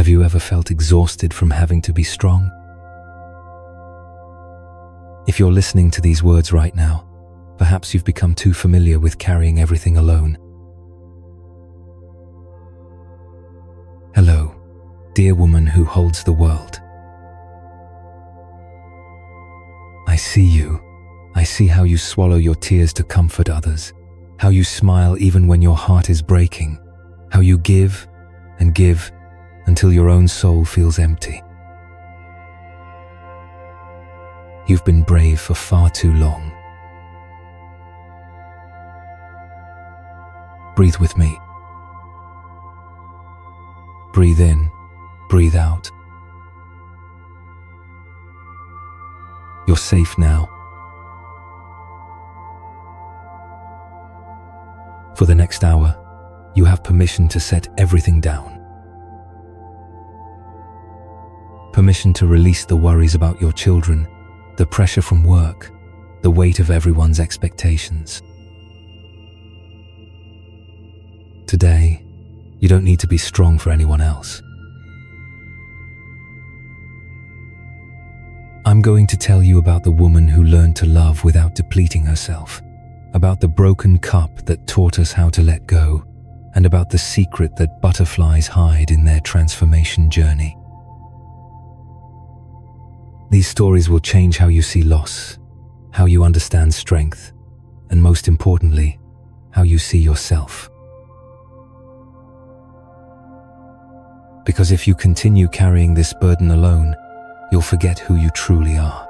Have you ever felt exhausted from having to be strong? If you're listening to these words right now, perhaps you've become too familiar with carrying everything alone. Hello, dear woman who holds the world. I see you. I see how you swallow your tears to comfort others, how you smile even when your heart is breaking, how you give and give until your own soul feels empty. You've been brave for far too long. Breathe with me. Breathe in, breathe out. You're safe now. For the next hour, you have permission to set everything down. Permission to release the worries about your children, the pressure from work, the weight of everyone's expectations. Today, you don't need to be strong for anyone else. I'm going to tell you about the woman who learned to love without depleting herself, about the broken cup that taught us how to let go, and about the secret that butterflies hide in their transformation journey. These stories will change how you see loss, how you understand strength, and most importantly, how you see yourself. Because if you continue carrying this burden alone, you'll forget who you truly are.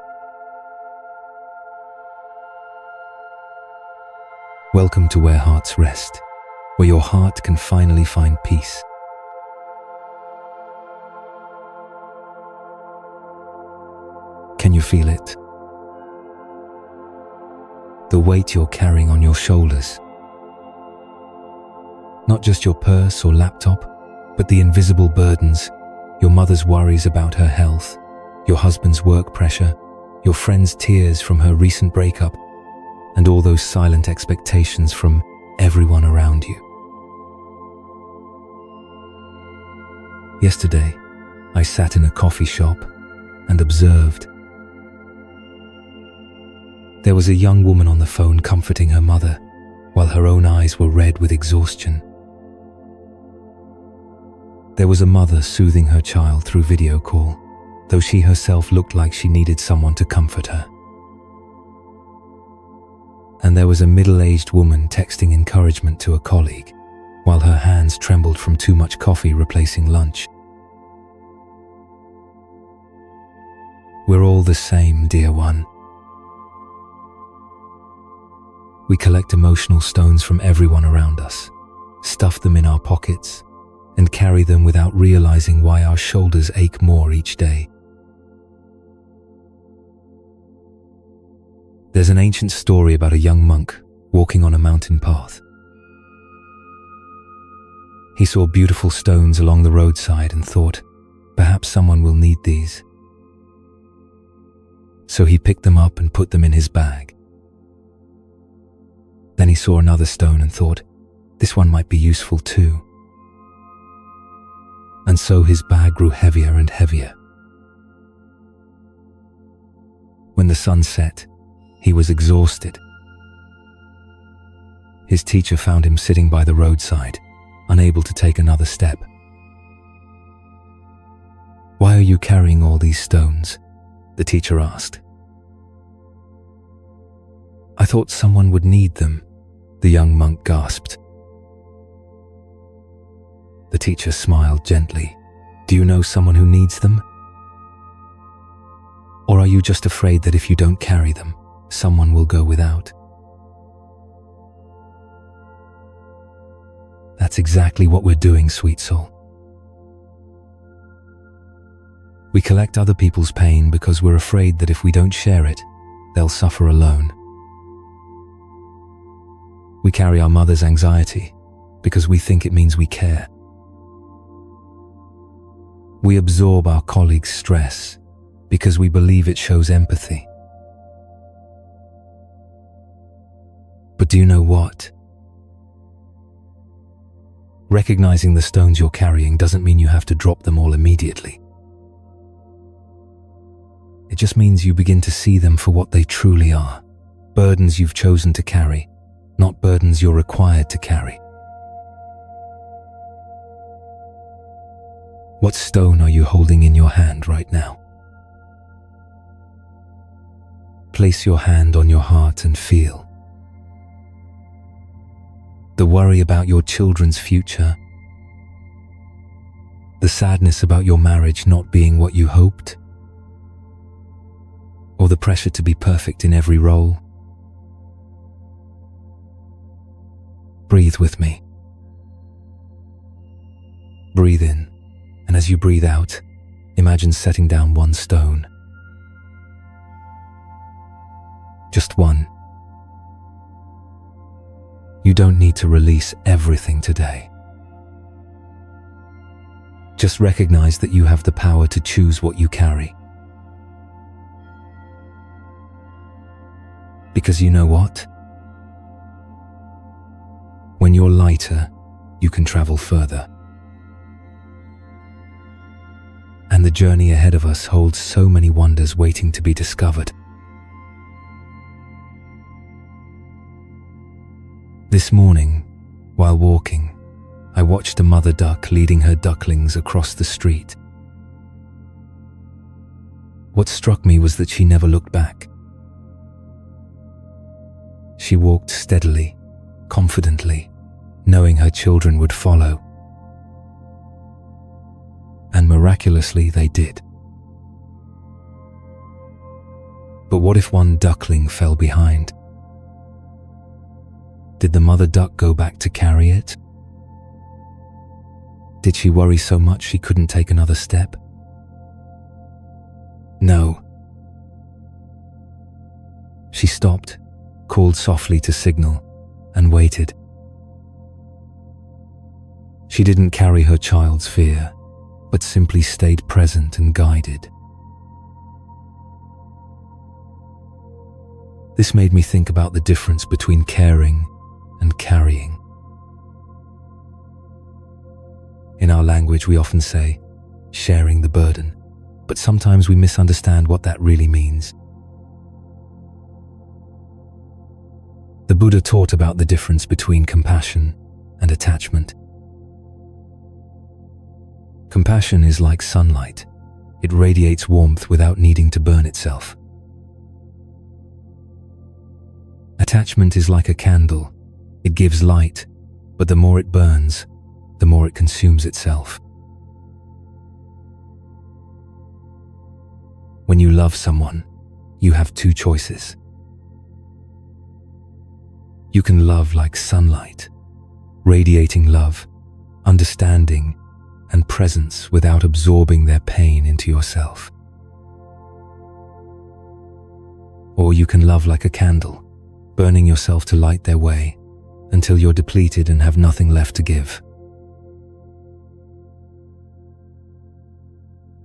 Welcome to Where Hearts Rest, where your heart can finally find peace. Can you feel it? The weight you're carrying on your shoulders. Not just your purse or laptop, but the invisible burdens, your mother's worries about her health, your husband's work pressure, your friend's tears from her recent breakup, and all those silent expectations from everyone around you. Yesterday, I sat in a coffee shop and observed. There was a young woman on the phone comforting her mother, while her own eyes were red with exhaustion. There was a mother soothing her child through video call, though she herself looked like she needed someone to comfort her. And there was a middle-aged woman texting encouragement to a colleague, while her hands trembled from too much coffee replacing lunch. We're all the same, dear one. We collect emotional stones from everyone around us, stuff them in our pockets, and carry them without realizing why our shoulders ache more each day. There's an ancient story about a young monk walking on a mountain path. He saw beautiful stones along the roadside and thought, perhaps someone will need these. So he picked them up and put them in his bag. Then he saw another stone and thought, this one might be useful too. And so his bag grew heavier and heavier. When the sun set, he was exhausted. His teacher found him sitting by the roadside, unable to take another step. "Why are you carrying all these stones?" the teacher asked. "I thought someone would need them," the young monk gasped. The teacher smiled gently. "Do you know someone who needs them? Or are you just afraid that if you don't carry them, someone will go without?" That's exactly what we're doing, sweet soul. We collect other people's pain because we're afraid that if we don't share it, they'll suffer alone. We carry our mother's anxiety because we think it means we care. We absorb our colleagues' stress because we believe it shows empathy. But do you know what? Recognizing the stones you're carrying doesn't mean you have to drop them all immediately. It just means you begin to see them for what they truly are. Burdens you've chosen to carry, not burdens you're required to carry. What stone are you holding in your hand right now? Place your hand on your heart and feel. The worry about your children's future, the sadness about your marriage not being what you hoped, or the pressure to be perfect in every role. Breathe with me. Breathe in, and as you breathe out, imagine setting down one stone. Just one. You don't need to release everything today. Just recognize that you have the power to choose what you carry. Because you know what? When you're lighter, you can travel further. And the journey ahead of us holds so many wonders waiting to be discovered. This morning, while walking, I watched a mother duck leading her ducklings across the street. What struck me was that she never looked back. She walked steadily, confidently, knowing her children would follow. And miraculously they did. But what if one duckling fell behind? Did the mother duck go back to carry it? Did she worry so much she couldn't take another step? No. She stopped, called softly to signal, and waited. She didn't carry her child's fear, but simply stayed present and guided. This made me think about the difference between caring and carrying. In our language, we often say, sharing the burden, but sometimes we misunderstand what that really means. The Buddha taught about the difference between compassion and attachment. Compassion is like sunlight. It radiates warmth without needing to burn itself. Attachment is like a candle. It gives light, but the more it burns, the more it consumes itself. When you love someone, you have two choices. You can love like sunlight, radiating love, understanding, and presence without absorbing their pain into yourself. Or you can love like a candle, burning yourself to light their way until you're depleted and have nothing left to give.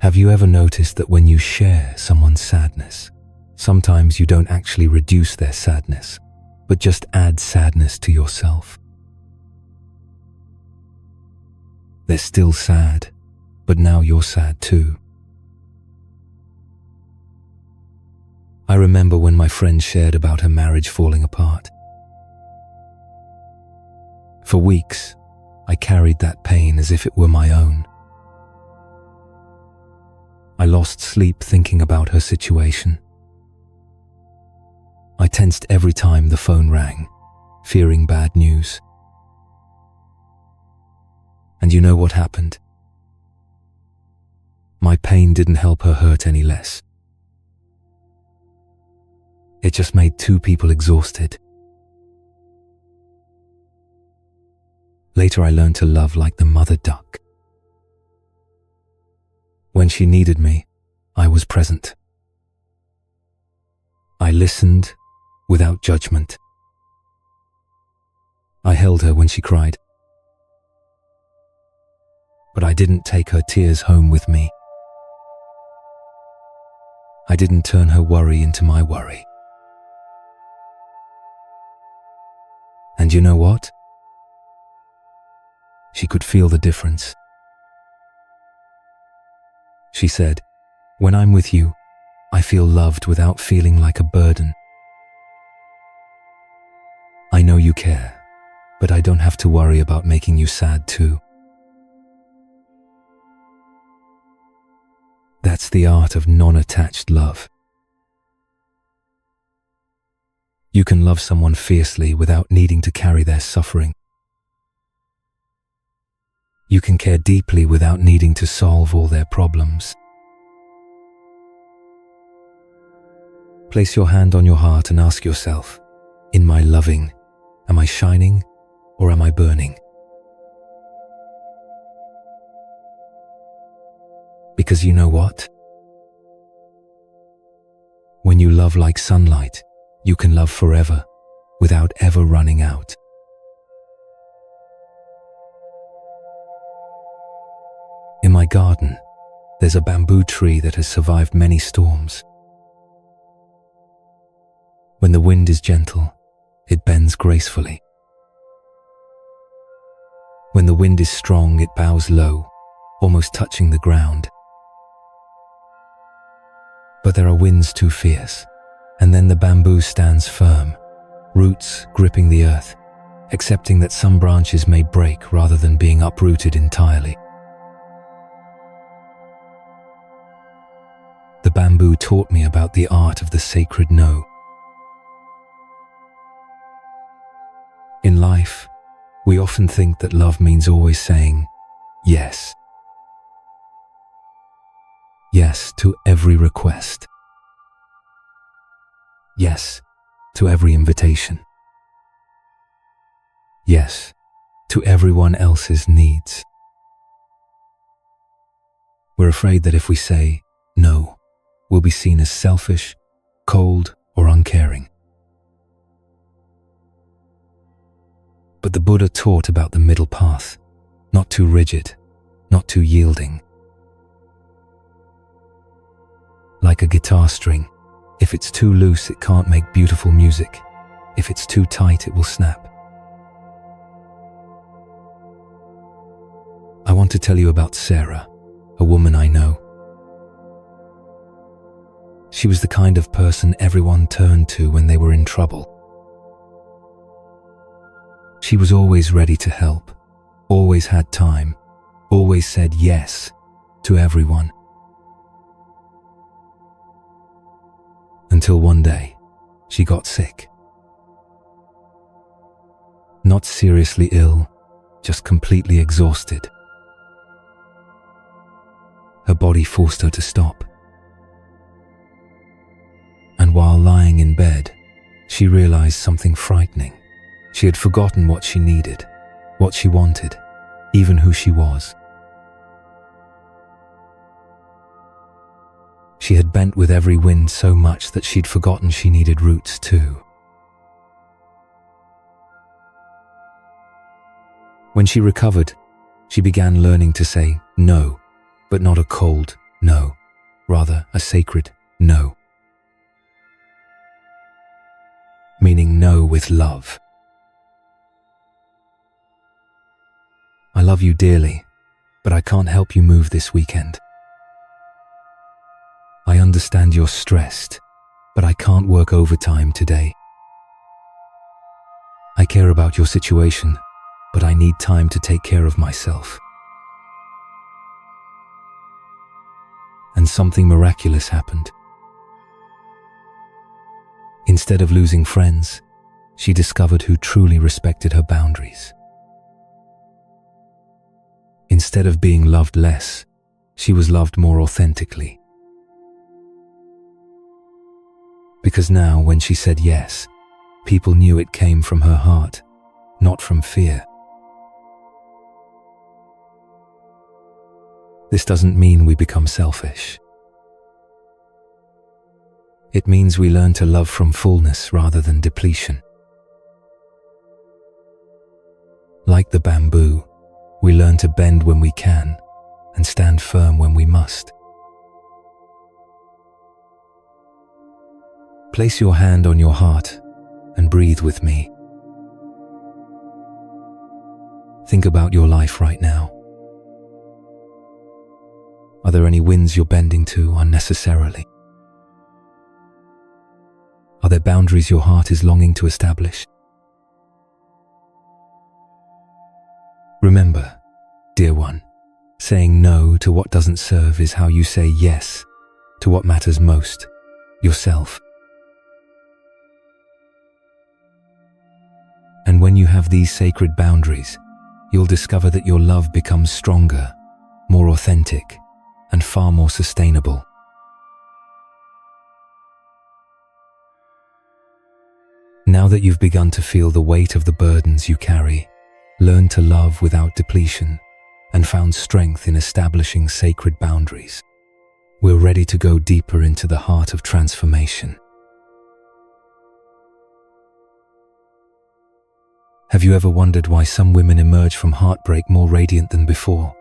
Have you ever noticed that when you share someone's sadness, sometimes you don't actually reduce their sadness, but just add sadness to yourself? They're still sad, but now you're sad too. I remember when my friend shared about her marriage falling apart. For weeks, I carried that pain as if it were my own. I lost sleep thinking about her situation. I tensed every time the phone rang, fearing bad news. And you know what happened? My pain didn't help her hurt any less. It just made two people exhausted. Later I learned to love like the mother duck. When she needed me, I was present. I listened without judgment. I held her when she cried. But I didn't take her tears home with me. I didn't turn her worry into my worry. And you know what? she could feel the difference. She said, "When I'm with you, I feel loved without feeling like a burden. I know you care, but I don't have to worry about making you sad too." That's the art of non-attached love. You can love someone fiercely without needing to carry their suffering. You can care deeply without needing to solve all their problems. Place your hand on your heart and ask yourself, in my loving, am I shining or am I burning? Because you know what? When you love like sunlight, you can love forever without ever running out. In my garden, there's a bamboo tree that has survived many storms. When the wind is gentle, it bends gracefully. When the wind is strong, it bows low, almost touching the ground. But there are winds too fierce, and then the bamboo stands firm, roots gripping the earth, accepting that some branches may break rather than being uprooted entirely. The bamboo taught me about the art of the sacred no. In life, we often think that love means always saying yes. Yes to every request. Yes to every invitation. Yes to everyone else's needs. We're afraid that if we say no, we'll be seen as selfish, cold, or uncaring. But the Buddha taught about the middle path, not too rigid, not too yielding. Like a guitar string, if it's too loose, it can't make beautiful music. If it's too tight, it will snap. I want to tell you about Sarah, a woman I know. She was the kind of person everyone turned to when they were in trouble. She was always ready to help, always had time, always said yes to everyone. Until one day, she got sick. Not seriously ill, just completely exhausted. Her body forced her to stop. And while lying in bed, she realized something frightening. She had forgotten what she needed, what she wanted, even who she was. She had bent with every wind so much that she'd forgotten she needed roots too. When she recovered, she began learning to say no, but not a cold no, rather a sacred no. Meaning no with love. I love you dearly, but I can't help you move this weekend. I understand you're stressed, but I can't work overtime today. I care about your situation, but I need time to take care of myself. And something miraculous happened. Instead of losing friends, she discovered who truly respected her boundaries. Instead of being loved less, she was loved more authentically. Because now, when she said yes, people knew it came from her heart, not from fear. This doesn't mean we become selfish. It means we learn to love from fullness rather than depletion. Like the bamboo, we learn to bend when we can and stand firm when we must. Place your hand on your heart and breathe with me. Think about your life right now. Are there any winds you're bending to unnecessarily? Are there boundaries your heart is longing to establish? Remember, dear one, saying no to what doesn't serve is how you say yes to what matters most, yourself. And when you have these sacred boundaries, you'll discover that your love becomes stronger, more authentic, and far more sustainable. Now that you've begun to feel the weight of the burdens you carry, learn to love without depletion, and found strength in establishing sacred boundaries, we're ready to go deeper into the heart of transformation. Have you ever wondered why some women emerge from heartbreak more radiant than before,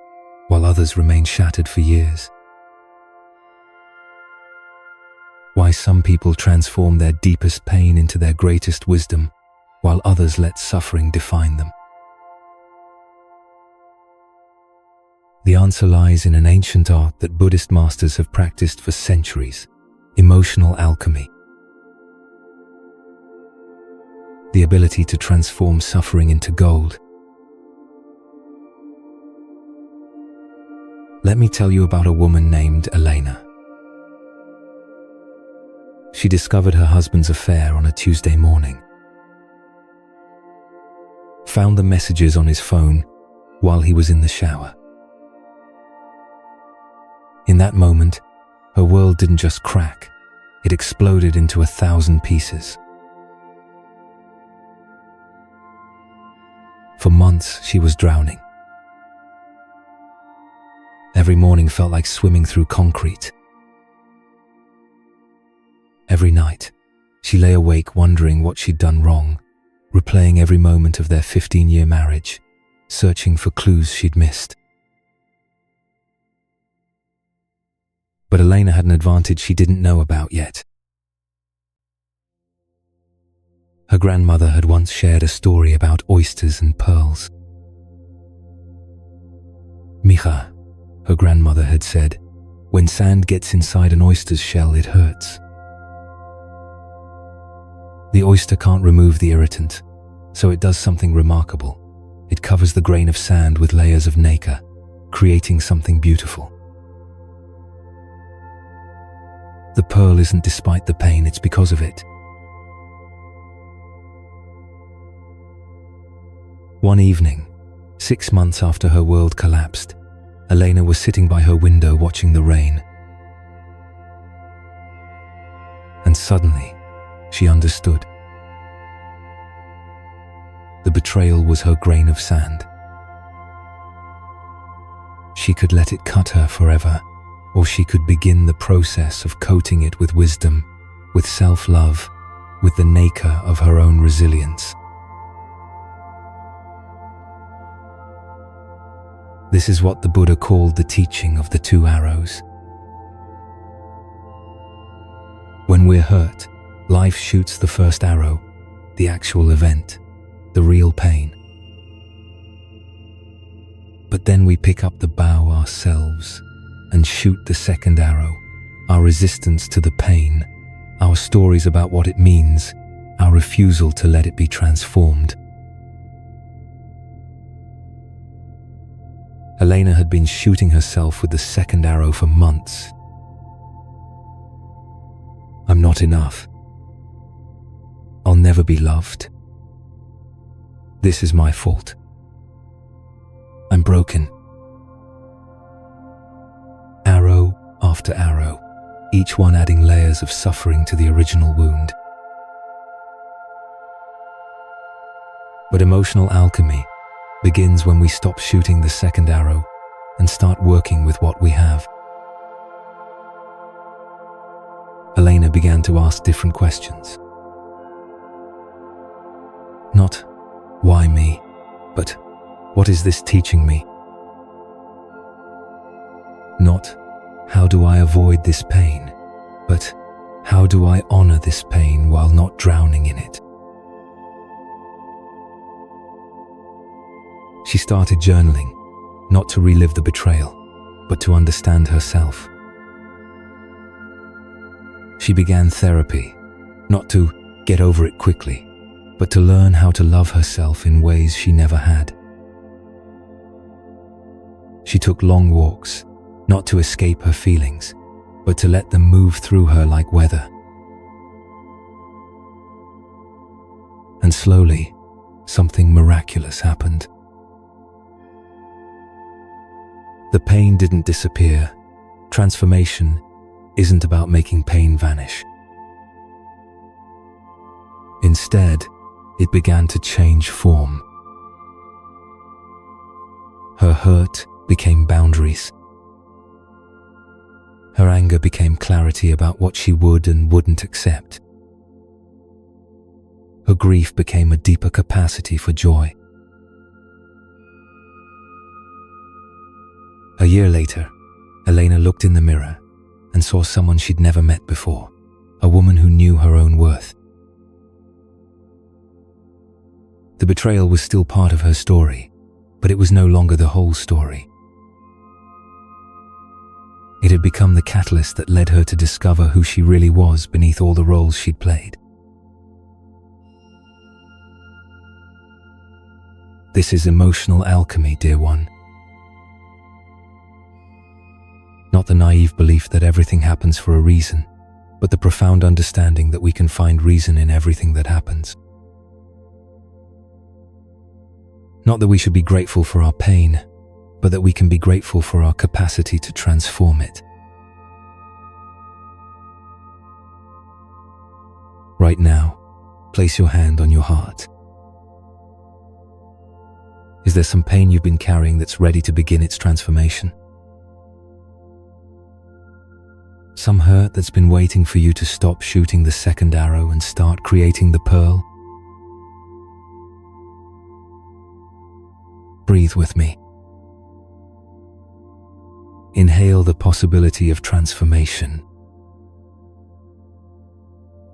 while others remain shattered for years? Why some people transform their deepest pain into their greatest wisdom, while others let suffering define them? The answer lies in an ancient art that Buddhist masters have practiced for centuries: emotional alchemy. The ability to transform suffering into gold. Let me tell you about a woman named Elena. She discovered her husband's affair on a Tuesday morning. Found the messages on his phone while he was in the shower. In that moment, her world didn't just crack, it exploded into 1,000 pieces. For months, she was drowning. Every morning felt like swimming through concrete. Every night, she lay awake wondering what she'd done wrong, replaying every moment of their 15-year marriage, searching for clues she'd missed. But Elena had an advantage she didn't know about yet. Her grandmother had once shared a story about oysters and pearls. Mija, her grandmother had said, when sand gets inside an oyster's shell, it hurts. The oyster can't remove the irritant, so it does something remarkable. It covers the grain of sand with layers of nacre, creating something beautiful. The pearl isn't despite the pain, it's because of it. One evening, 6 months after her world collapsed, Elena was sitting by her window watching the rain. And suddenly, she understood. The betrayal was her grain of sand. She could let it cut her forever, or she could begin the process of coating it with wisdom, with self-love, with the nacre of her own resilience. This is what the Buddha called the teaching of the 2 arrows. When we're hurt, life shoots the first arrow, the actual event, the real pain. But then we pick up the bow ourselves and shoot the second arrow, our resistance to the pain, our stories about what it means, our refusal to let it be transformed. Elena had been shooting herself with the second arrow for months. I'm not enough. I'll never be loved. This is my fault. I'm broken. Arrow after arrow, each one adding layers of suffering to the original wound. But emotional alchemy begins when we stop shooting the second arrow and start working with what we have. Elena began to ask different questions. Not, why me, but what is this teaching me? Not, how do I avoid this pain, but how do I honor this pain while not drowning in it? She started journaling, not to relive the betrayal, but to understand herself. She began therapy, not to get over it quickly, but to learn how to love herself in ways she never had. She took long walks, not to escape her feelings, but to let them move through her like weather. And slowly, something miraculous happened. The pain didn't disappear. Transformation isn't about making pain vanish. Instead, it began to change form. Her hurt became boundaries. Her anger became clarity about what she would and wouldn't accept. Her grief became a deeper capacity for joy. A year later, Elena looked in the mirror and saw someone she'd never met before, a woman who knew her own worth. The betrayal was still part of her story, but it was no longer the whole story. It had become the catalyst that led her to discover who she really was beneath all the roles she'd played. This is emotional alchemy, dear one. Not the naive belief that everything happens for a reason, but the profound understanding that we can find reason in everything that happens. Not that we should be grateful for our pain, but that we can be grateful for our capacity to transform it. Right now, place your hand on your heart. Is there some pain you've been carrying that's ready to begin its transformation? Some hurt that's been waiting for you to stop shooting the second arrow and start creating the pearl? Breathe with me. Inhale the possibility of transformation.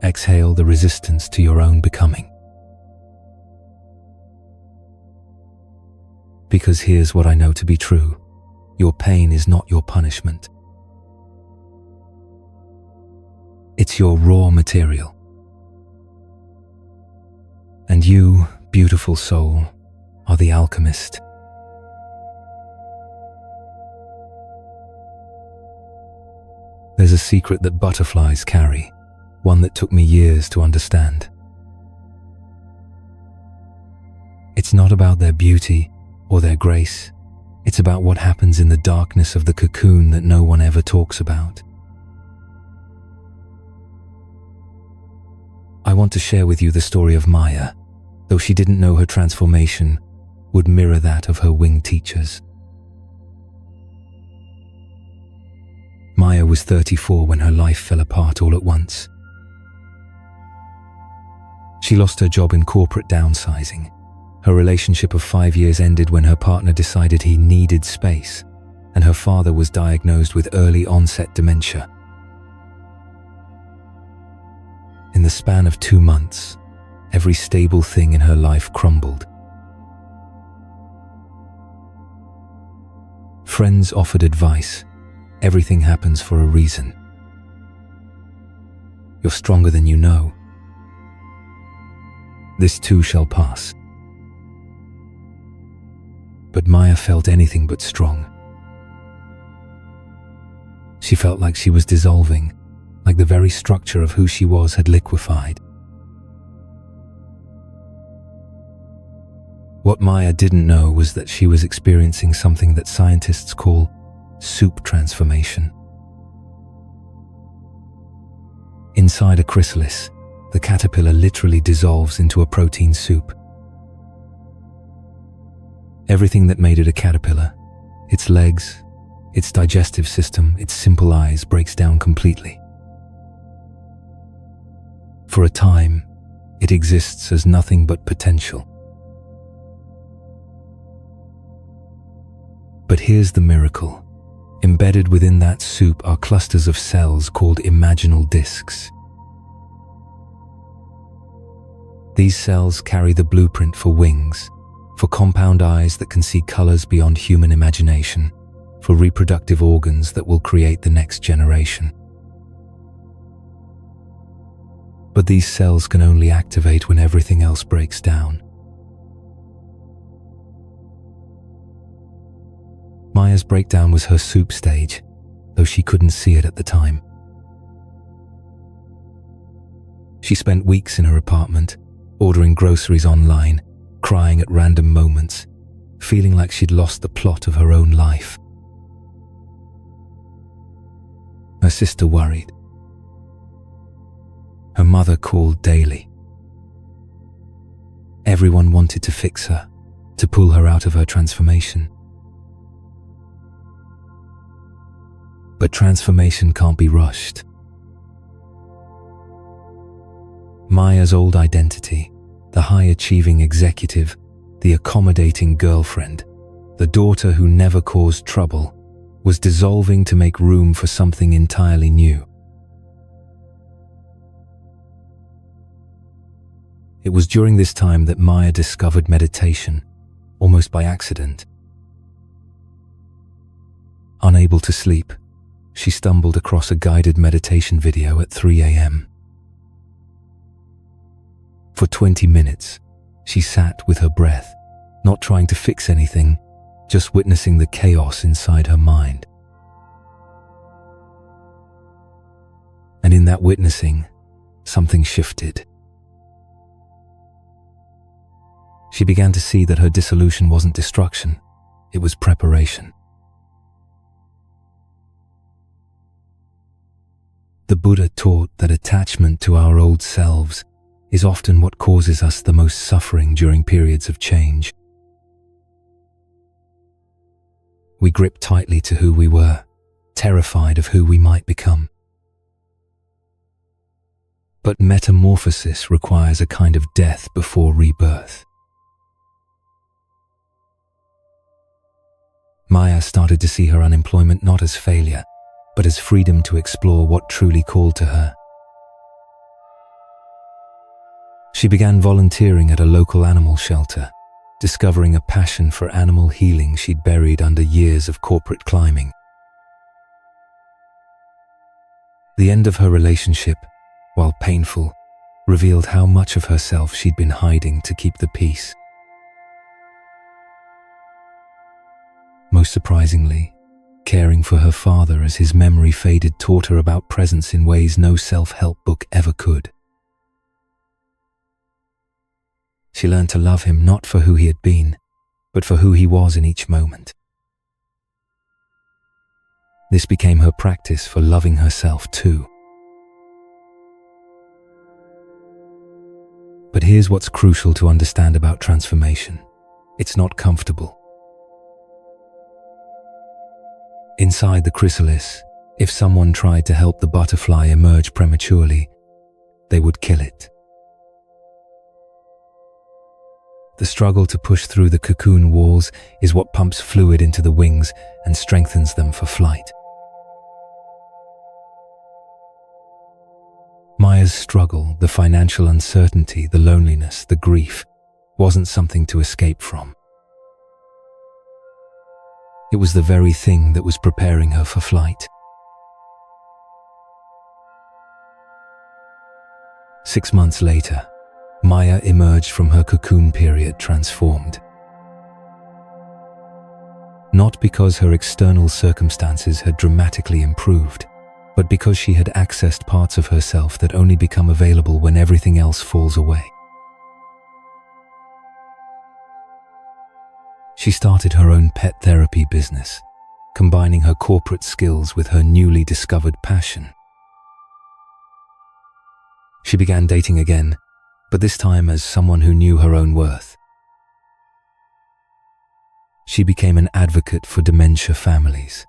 Exhale the resistance to your own becoming. Because here's what I know to be true. Your pain is not your punishment. It's your raw material. And you, beautiful soul, are the alchemist. There's a secret that butterflies carry, one that took me years to understand. It's not about their beauty or their grace. It's about what happens in the darkness of the cocoon that no one ever talks about. I want to share with you the story of Maya, though she didn't know her transformation would mirror that of her winged teachers. Maya was 34 when her life fell apart all at once. She lost her job in corporate downsizing. Her relationship of 5 years ended when her partner decided he needed space, and her father was diagnosed with early onset dementia. In the span of 2 months, every stable thing in her life crumbled. Friends offered advice. Everything happens for a reason. You're stronger than you know. This too shall pass. But Maya felt anything but strong. She felt like she was dissolving, like the very structure of who she was had liquefied. What Maya didn't know was that she was experiencing something that scientists call soup transformation. Inside a chrysalis, the caterpillar literally dissolves into a protein soup. Everything that made it a caterpillar, its legs, its digestive system, its simple eyes, breaks down completely. For a time, it exists as nothing but potential. But here's the miracle. Embedded within that soup are clusters of cells called imaginal discs. These cells carry the blueprint for wings, for compound eyes that can see colors beyond human imagination, for reproductive organs that will create the next generation. But these cells can only activate when everything else breaks down. Maya's breakdown was her soup stage, though she couldn't see it at the time. She spent weeks in her apartment, ordering groceries online, crying at random moments, feeling like she'd lost the plot of her own life. Her sister worried. Her mother called daily. Everyone wanted to fix her, to pull her out of her transformation. But transformation can't be rushed. Maya's old identity, the high-achieving executive, the accommodating girlfriend, the daughter who never caused trouble, was dissolving to make room for something entirely new. It was during this time that Maya discovered meditation, almost by accident. Unable to sleep, she stumbled across a guided meditation video at 3 a.m. For 20 minutes, she sat with her breath, not trying to fix anything, just witnessing the chaos inside her mind. And in that witnessing, something shifted. She began to see that her dissolution wasn't destruction, it was preparation. The Buddha taught that attachment to our old selves is often what causes us the most suffering during periods of change. We grip tightly to who we were, terrified of who we might become. But metamorphosis requires a kind of death before rebirth. Maya started to see her unemployment not as failure, but as freedom to explore what truly called to her. She began volunteering at a local animal shelter, discovering a passion for animal healing she'd buried under years of corporate climbing. The end of her relationship, while painful, revealed how much of herself she'd been hiding to keep the peace. Most surprisingly, caring for her father as his memory faded taught her about presence in ways no self-help book ever could. She learned to love him not for who he had been, but for who he was in each moment. This became her practice for loving herself too. But here's what's crucial to understand about transformation. It's not comfortable. Inside the chrysalis, if someone tried to help the butterfly emerge prematurely, they would kill it. The struggle to push through the cocoon walls is what pumps fluid into the wings and strengthens them for flight. Maya's struggle, the financial uncertainty, the loneliness, the grief, wasn't something to escape from. It was the very thing that was preparing her for flight. 6 months later, Maya emerged from her cocoon period transformed. Not because her external circumstances had dramatically improved, but because she had accessed parts of herself that only become available when everything else falls away. She started her own pet therapy business, combining her corporate skills with her newly discovered passion. She began dating again, but this time as someone who knew her own worth. She became an advocate for dementia families,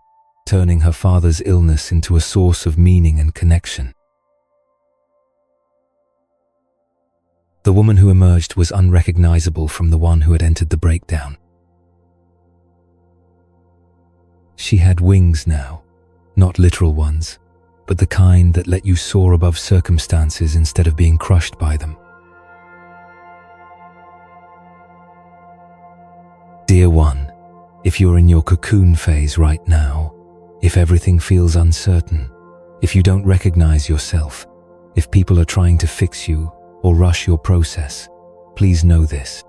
turning her father's illness into a source of meaning and connection. The woman who emerged was unrecognizable from the one who had entered the breakdown. She had wings now, not literal ones, but the kind that let you soar above circumstances instead of being crushed by them. Dear one, if you're in your cocoon phase right now, if everything feels uncertain, if you don't recognize yourself, if people are trying to fix you or rush your process, please know this.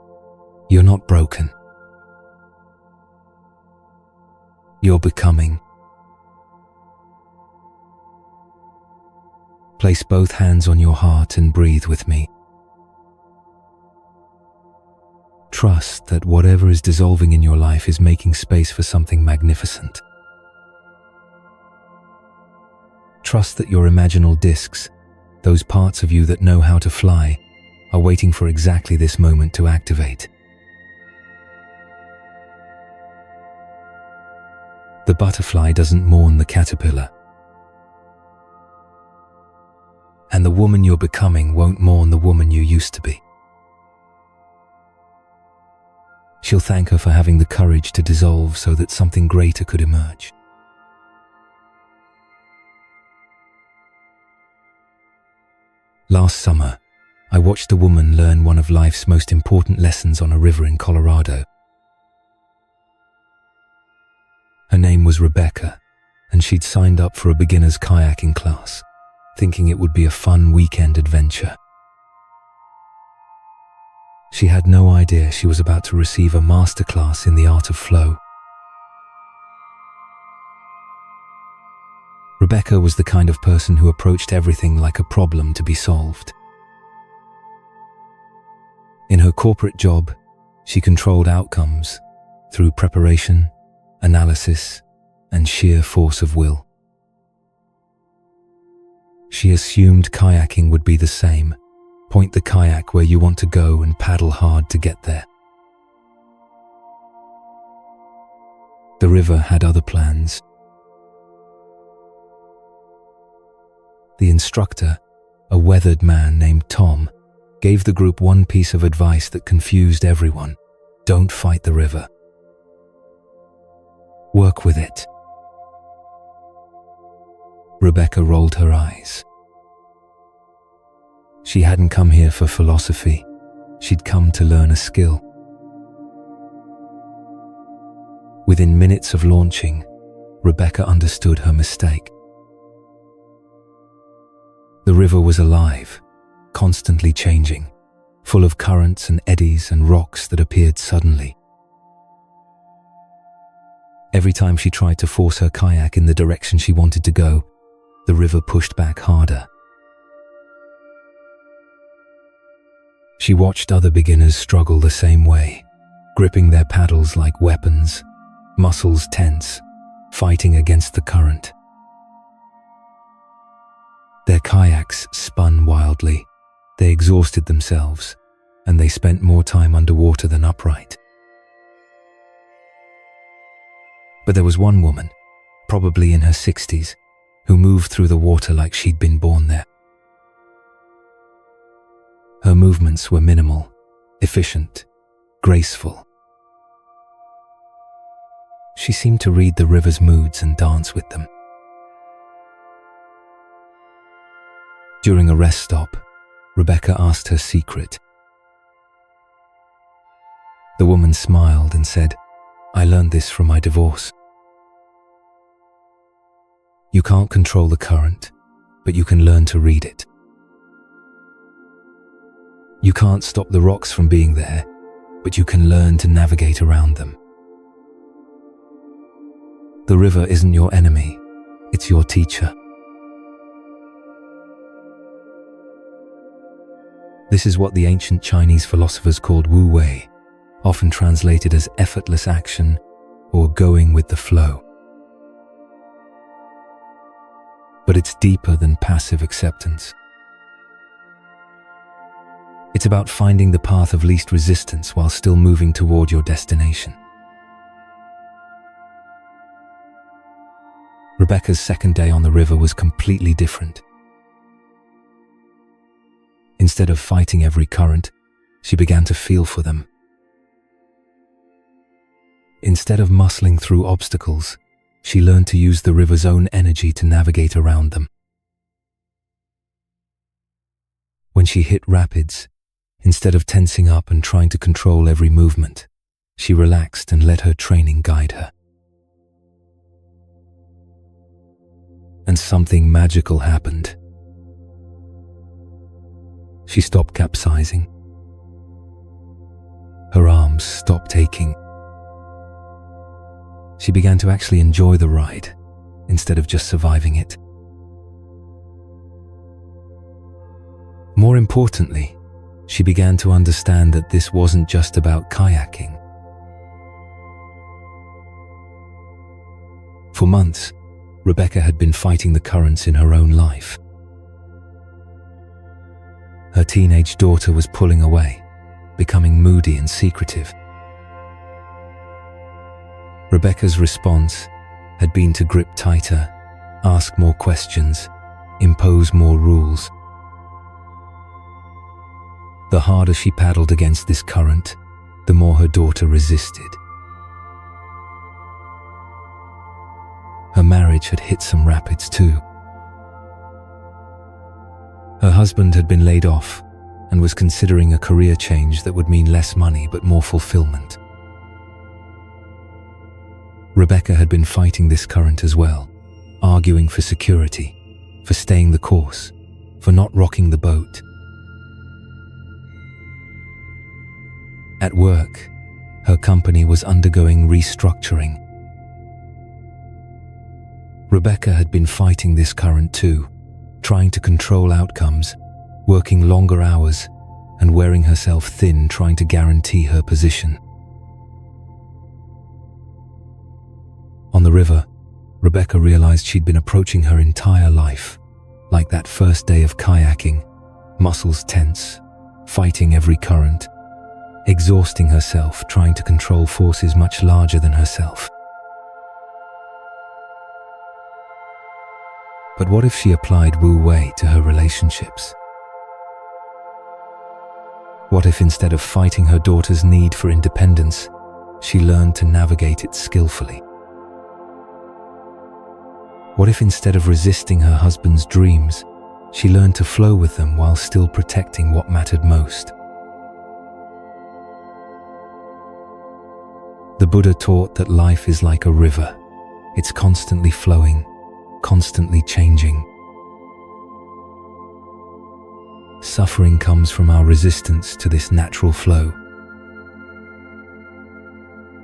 You're not broken. You're becoming. Place both hands on your heart and breathe with me. Trust that whatever is dissolving in your life is making space for something magnificent. Trust that your imaginal discs, those parts of you that know how to fly, are waiting for exactly this moment to activate. The butterfly doesn't mourn the caterpillar. And the woman you're becoming won't mourn the woman you used to be. She'll thank her for having the courage to dissolve so that something greater could emerge. Last summer, I watched a woman learn one of life's most important lessons on a river in Colorado. Her name was Rebecca, and she'd signed up for a beginner's kayaking class, thinking it would be a fun weekend adventure. She had no idea she was about to receive a masterclass in the art of flow. Rebecca was the kind of person who approached everything like a problem to be solved. In her corporate job, she controlled outcomes through preparation, analysis, and sheer force of will. She assumed kayaking would be the same. Point the kayak where you want to go and paddle hard to get there. The river had other plans. The instructor, a weathered man named Tom, gave the group one piece of advice that confused everyone. Don't fight the river. Work with it. Rebecca rolled her eyes. She hadn't come here for philosophy. She'd come to learn a skill. Within minutes of launching, Rebecca understood her mistake. The river was alive, constantly changing, full of currents and eddies and rocks that appeared suddenly. Every time she tried to force her kayak in the direction she wanted to go, the river pushed back harder. She watched other beginners struggle the same way, gripping their paddles like weapons, muscles tense, fighting against the current. Their kayaks spun wildly, they exhausted themselves, and they spent more time underwater than upright. But there was one woman, probably in her 60s, who moved through the water like she'd been born there. Her movements were minimal, efficient, graceful. She seemed to read the river's moods and dance with them. During a rest stop, Rebecca asked her secret. The woman smiled and said, "I learned this from my divorce. You can't control the current, but you can learn to read it. You can't stop the rocks from being there, but you can learn to navigate around them. The river isn't your enemy, it's your teacher." This is what the ancient Chinese philosophers called Wu Wei, often translated as effortless action or going with the flow. But it's deeper than passive acceptance. It's about finding the path of least resistance while still moving toward your destination. Rebecca's second day on the river was completely different. Instead of fighting every current, she began to feel for them. Instead of muscling through obstacles, she learned to use the river's own energy to navigate around them. When she hit rapids, instead of tensing up and trying to control every movement, She relaxed and let her training guide her. And something magical happened. She stopped capsizing. Her arms stopped aching. She began to actually enjoy the ride instead of just surviving it. More importantly, she began to understand that this wasn't just about kayaking. For months, Rebecca had been fighting the currents in her own life. Her teenage daughter was pulling away, becoming moody and secretive. Rebecca's response had been to grip tighter, ask more questions, impose more rules. The harder she paddled against this current, the more her daughter resisted. Her marriage had hit some rapids too. Her husband had been laid off and was considering a career change that would mean less money but more fulfillment. Rebecca had been fighting this current as well, arguing for security, for staying the course, for not rocking the boat. At work, her company was undergoing restructuring. Rebecca had been fighting this current too, trying to control outcomes, working longer hours, and wearing herself thin trying to guarantee her position. On the river, Rebecca realized she'd been approaching her entire life, like that first day of kayaking, muscles tense, fighting every current, exhausting herself trying to control forces much larger than herself. But what if she applied Wu Wei to her relationships? What if instead of fighting her daughter's need for independence, she learned to navigate it skillfully? What if instead of resisting her husband's dreams, she learned to flow with them while still protecting what mattered most? The Buddha taught that life is like a river. It's constantly flowing, constantly changing. Suffering comes from our resistance to this natural flow.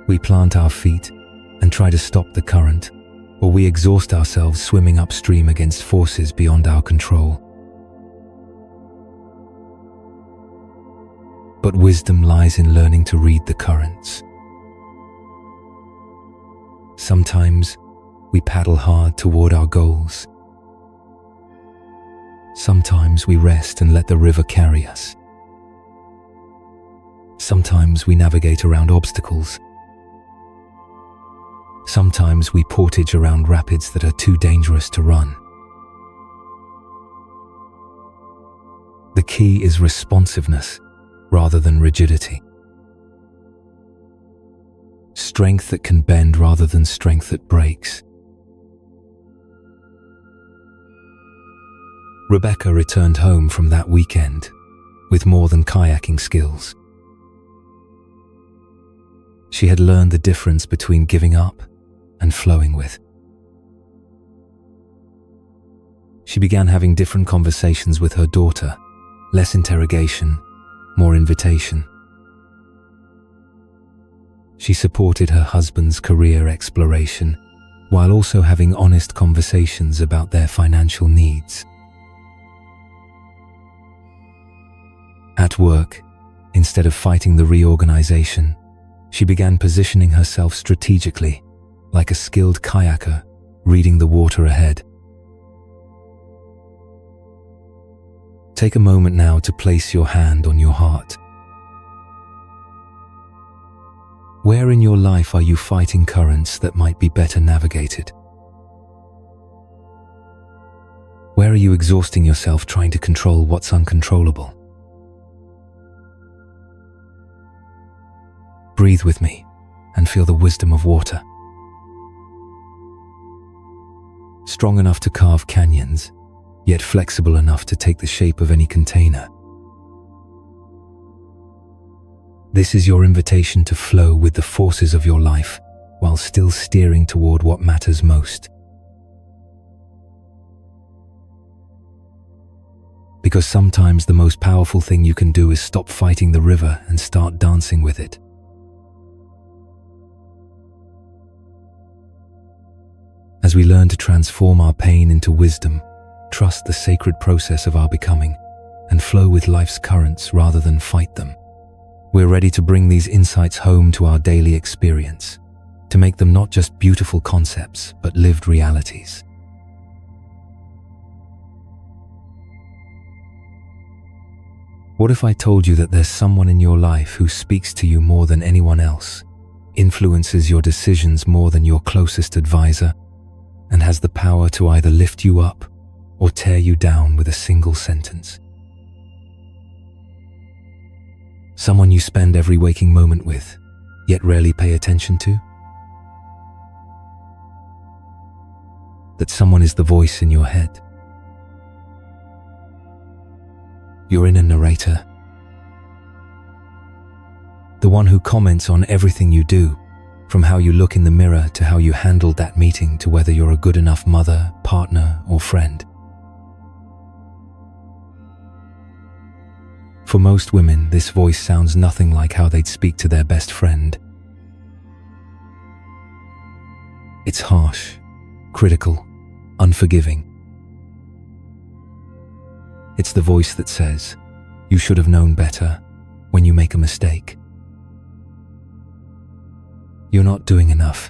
We plant our feet and try to stop the current, or we exhaust ourselves swimming upstream against forces beyond our control. But wisdom lies in learning to read the currents. Sometimes we paddle hard toward our goals. Sometimes we rest and let the river carry us. Sometimes we navigate around obstacles. Sometimes we portage around rapids that are too dangerous to run. The key is responsiveness rather than rigidity. Strength that can bend rather than strength that breaks. Rebecca returned home from that weekend with more than kayaking skills. She had learned the difference between giving up and flowing with. She began having different conversations with her daughter, less interrogation, more invitation. She supported her husband's career exploration while also having honest conversations about their financial needs. At work, instead of fighting the reorganization, she began positioning herself strategically, like a skilled kayaker reading the water ahead. Take a moment now to place your hand on your heart. Where in your life are you fighting currents that might be better navigated? Where are you exhausting yourself trying to control what's uncontrollable? Breathe with me and feel the wisdom of water. Strong enough to carve canyons, yet flexible enough to take the shape of any container. This is your invitation to flow with the forces of your life while still steering toward what matters most. Because sometimes the most powerful thing you can do is stop fighting the river and start dancing with it. As we learn to transform our pain into wisdom, trust the sacred process of our becoming, and flow with life's currents rather than fight them, we're ready to bring these insights home to our daily experience, to make them not just beautiful concepts, but lived realities. What if I told you that there's someone in your life who speaks to you more than anyone else, influences your decisions more than your closest advisor, and has the power to either lift you up or tear you down with a single sentence? Someone you spend every waking moment with, yet rarely pay attention to? That someone is the voice in your head. Your inner narrator. The one who comments on everything you do, from how you look in the mirror to how you handled that meeting to whether you're a good enough mother, partner, or friend. For most women, this voice sounds nothing like how they'd speak to their best friend. It's harsh, critical, unforgiving. It's the voice that says, "You should have known better," when you make a mistake. "You're not doing enough,"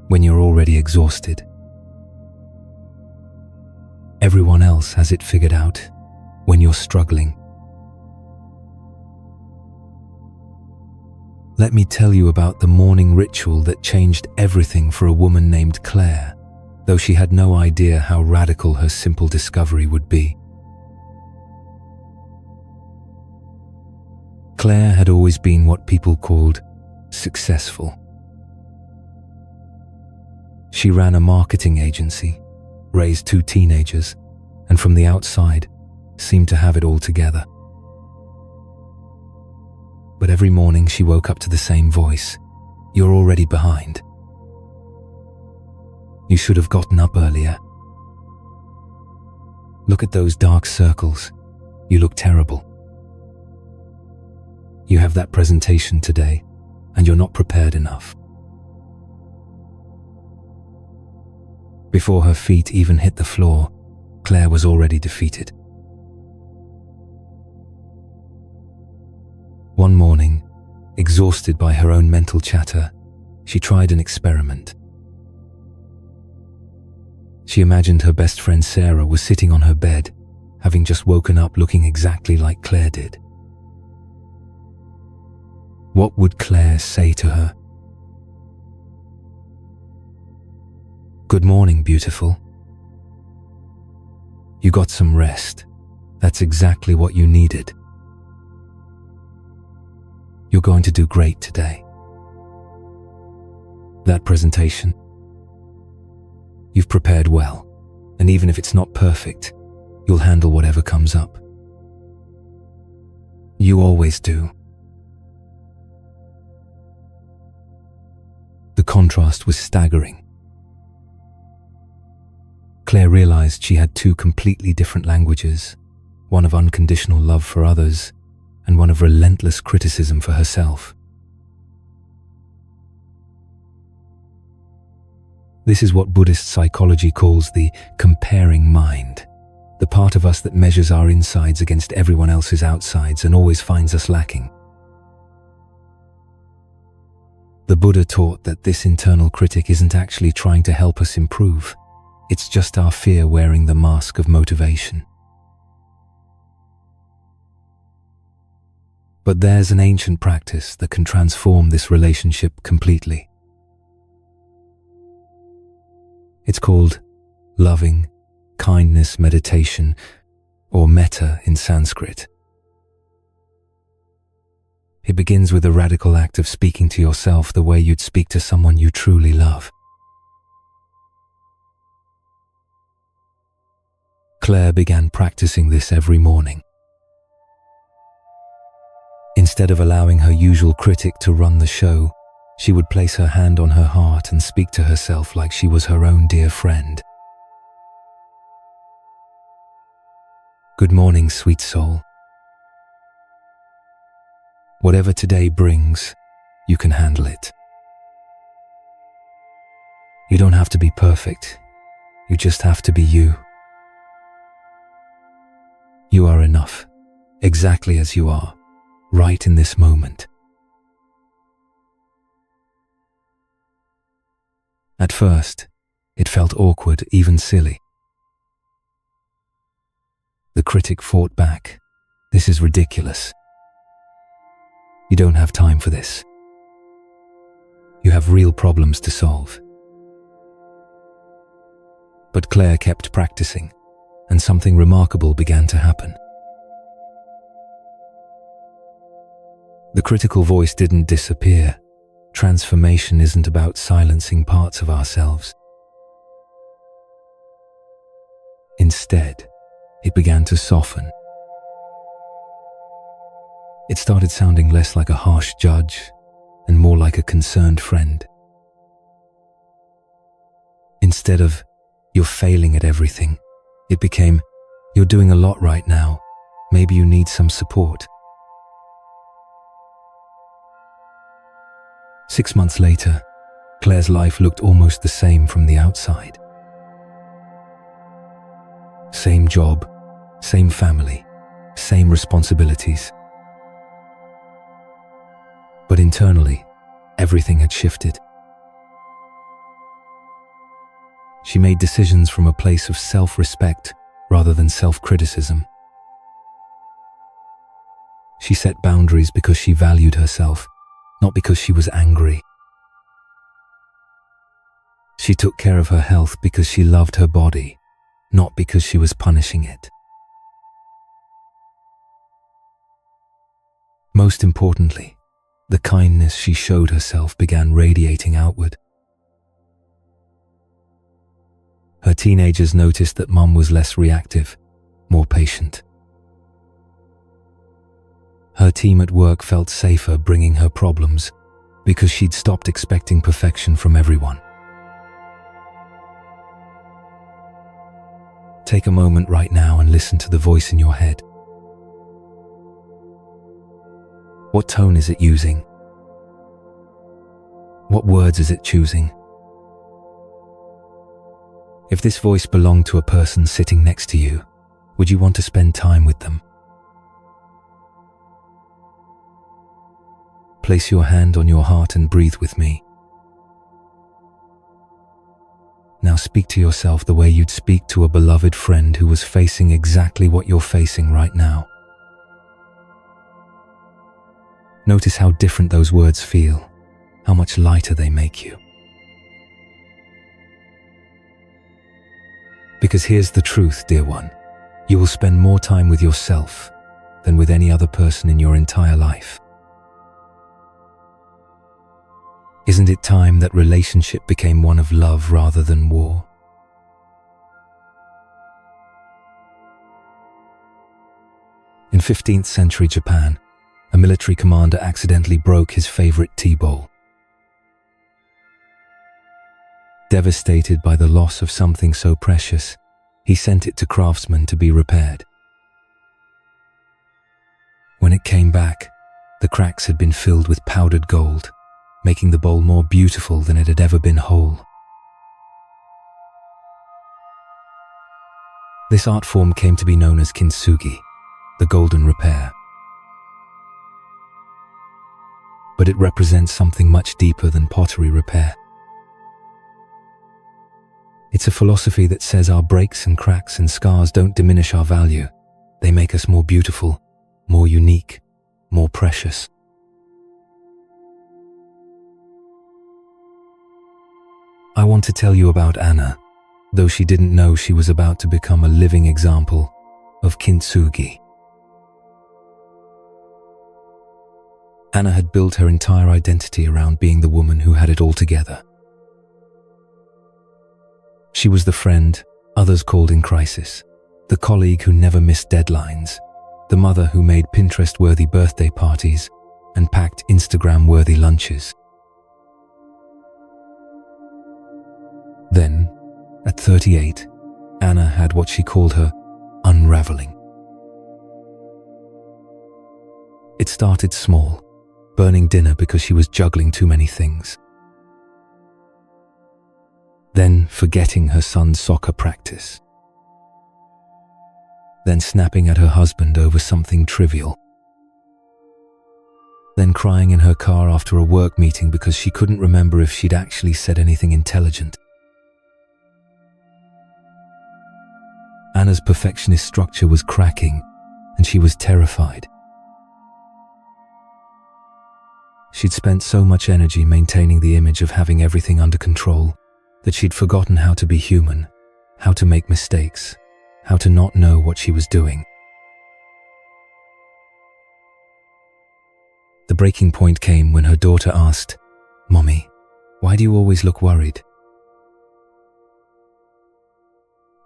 when you're already exhausted. "Everyone else has it figured out," when you're struggling. Let me tell you about the morning ritual that changed everything for a woman named Claire, though she had no idea how radical her simple discovery would be. Claire had always been what people called successful. She ran a marketing agency, raised 2 teenagers, and from the outside, seemed to have it all together. But every morning she woke up to the same voice. "You're already behind. You should have gotten up earlier. Look at those dark circles. You look terrible. You have that presentation today, and you're not prepared enough." Before her feet even hit the floor, Claire was already defeated. One morning, exhausted by her own mental chatter, she tried an experiment. She imagined her best friend Sarah was sitting on her bed, having just woken up looking exactly like Claire did. What would Claire say to her? "Good morning, beautiful. You got some rest. That's exactly what you needed. You're going to do great today. That presentation, you've prepared well, and even if it's not perfect, you'll handle whatever comes up. You always do." The contrast was staggering. Claire realized she had 2 completely different languages, one of unconditional love for others, and one of relentless criticism for herself. This is what Buddhist psychology calls the comparing mind, the part of us that measures our insides against everyone else's outsides and always finds us lacking. The Buddha taught that this internal critic isn't actually trying to help us improve. It's just our fear wearing the mask of motivation. But there's an ancient practice that can transform this relationship completely. It's called loving kindness meditation, or metta in Sanskrit. It begins with a radical act of speaking to yourself the way you'd speak to someone you truly love. Claire began practicing this every morning. Instead of allowing her usual critic to run the show, she would place her hand on her heart and speak to herself like she was her own dear friend. Good morning, sweet soul. Whatever today brings, you can handle it. You don't have to be perfect. You just have to be you. You are enough, exactly as you are, right in this moment. At first, it felt awkward, even silly. The critic fought back. This is ridiculous. You don't have time for this. You have real problems to solve. But Claire kept practicing, and something remarkable began to happen. The critical voice didn't disappear. Transformation isn't about silencing parts of ourselves. Instead, it began to soften. It started sounding less like a harsh judge and more like a concerned friend. Instead of, "You're failing at everything," it became, "You're doing a lot right now. Maybe you need some support." 6 months later, Claire's life looked almost the same from the outside. Same job, same family, same responsibilities. But internally, everything had shifted. She made decisions from a place of self-respect rather than self-criticism. She set boundaries because she valued herself, not because she was angry. She took care of her health because she loved her body, not because she was punishing it. Most importantly, the kindness she showed herself began radiating outward. Her teenagers noticed that Mum was less reactive, more patient. Her team at work felt safer bringing her problems because she'd stopped expecting perfection from everyone. Take a moment right now and listen to the voice in your head. What tone is it using? What words is it choosing? If this voice belonged to a person sitting next to you, would you want to spend time with them? Place your hand on your heart and breathe with me. Now speak to yourself the way you'd speak to a beloved friend who was facing exactly what you're facing right now. Notice how different those words feel, how much lighter they make you. Because here's the truth, dear one. You will spend more time with yourself than with any other person in your entire life. Isn't it time that relationship became one of love rather than war? In 15th century Japan, a military commander accidentally broke his favorite tea bowl. Devastated by the loss of something so precious, he sent it to craftsmen to be repaired. When it came back, the cracks had been filled with powdered gold, making the bowl more beautiful than it had ever been whole. This art form came to be known as kintsugi, the golden repair. But it represents something much deeper than pottery repair. It's a philosophy that says our breaks and cracks and scars don't diminish our value. They make us more beautiful, more unique, more precious. I want to tell you about Anna, though she didn't know she was about to become a living example of kintsugi. Anna had built her entire identity around being the woman who had it all together. She was the friend others called in crisis, the colleague who never missed deadlines, the mother who made Pinterest-worthy birthday parties and packed Instagram-worthy lunches. Then, at 38, Anna had what she called her unraveling. It started small, burning dinner because she was juggling too many things. Then forgetting her son's soccer practice. Then snapping at her husband over something trivial. Then crying in her car after a work meeting because she couldn't remember if she'd actually said anything intelligent. Anna's perfectionist structure was cracking, and she was terrified. She'd spent so much energy maintaining the image of having everything under control that she'd forgotten how to be human, how to make mistakes, how to not know what she was doing. The breaking point came when her daughter asked, "Mommy, why do you always look worried?"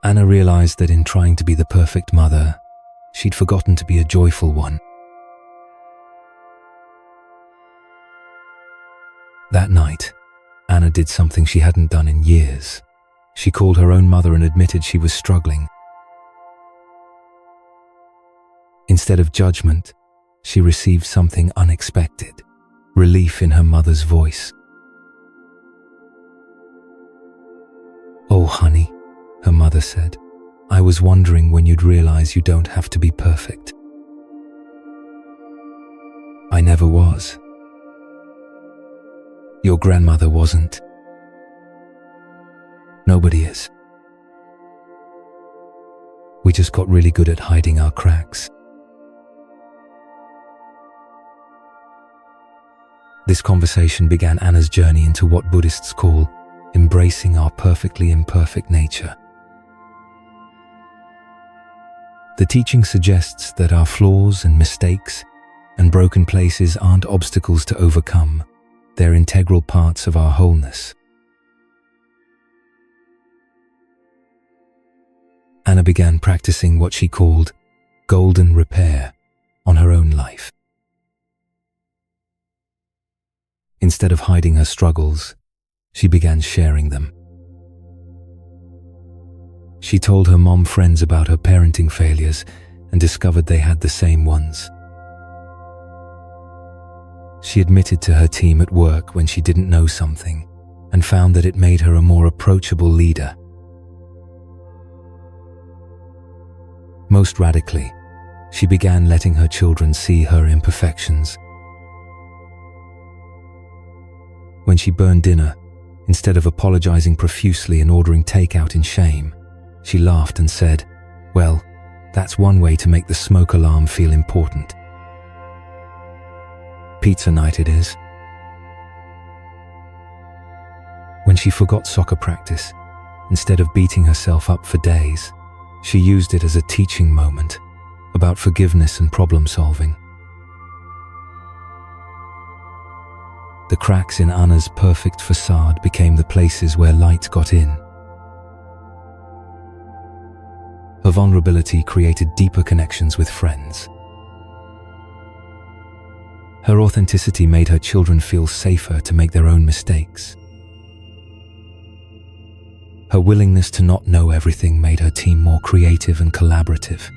Anna realized that in trying to be the perfect mother, she'd forgotten to be a joyful one. That night, Anna did something she hadn't done in years. She called her own mother and admitted she was struggling. Instead of judgment, she received something unexpected, relief in her mother's voice. "Oh, honey," her mother said, "I was wondering when you'd realize you don't have to be perfect." "I never was. Your grandmother wasn't. Nobody is. We just got really good at hiding our cracks." This conversation began Anna's journey into what Buddhists call embracing our perfectly imperfect nature. The teaching suggests that our flaws and mistakes and broken places aren't obstacles to overcome. They're integral parts of our wholeness. Anna began practicing what she called golden repair on her own life. Instead of hiding her struggles, she began sharing them. She told her mom friends about her parenting failures and discovered they had the same ones. She admitted to her team at work when she didn't know something and found that it made her a more approachable leader. Most radically, she began letting her children see her imperfections. When she burned dinner, instead of apologizing profusely and ordering takeout in shame, she laughed and said, "Well, that's one way to make the smoke alarm feel important. Pizza night it is." When she forgot soccer practice, instead of beating herself up for days, she used it as a teaching moment about forgiveness and problem solving. The cracks in Anna's perfect facade became the places where light got in. Her vulnerability created deeper connections with friends. Her authenticity made her children feel safer to make their own mistakes. Her willingness to not know everything made her team more creative and collaborative.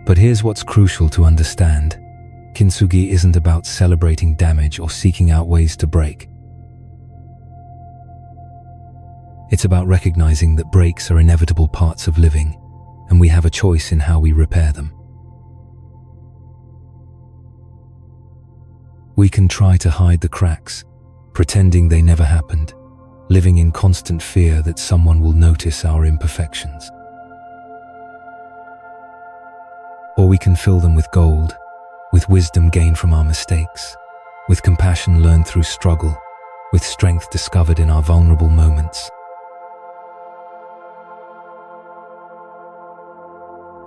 But here's what's crucial to understand. Kintsugi isn't about celebrating damage or seeking out ways to break. It's about recognizing that breaks are inevitable parts of living, and we have a choice in how we repair them. We can try to hide the cracks, pretending they never happened, living in constant fear that someone will notice our imperfections. Or we can fill them with gold, with wisdom gained from our mistakes, with compassion learned through struggle, with strength discovered in our vulnerable moments.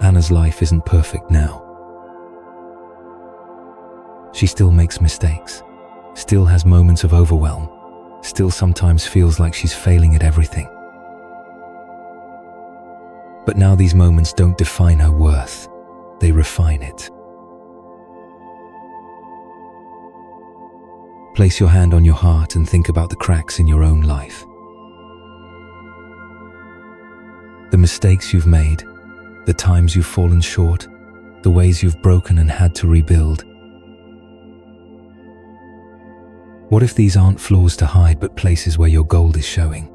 Anna's life isn't perfect now. She still makes mistakes, still has moments of overwhelm, still sometimes feels like she's failing at everything. But now these moments don't define her worth, they refine it. Place your hand on your heart and think about the cracks in your own life. The mistakes you've made, the times you've fallen short, the ways you've broken and had to rebuild. What if these aren't flaws to hide, but places where your gold is showing?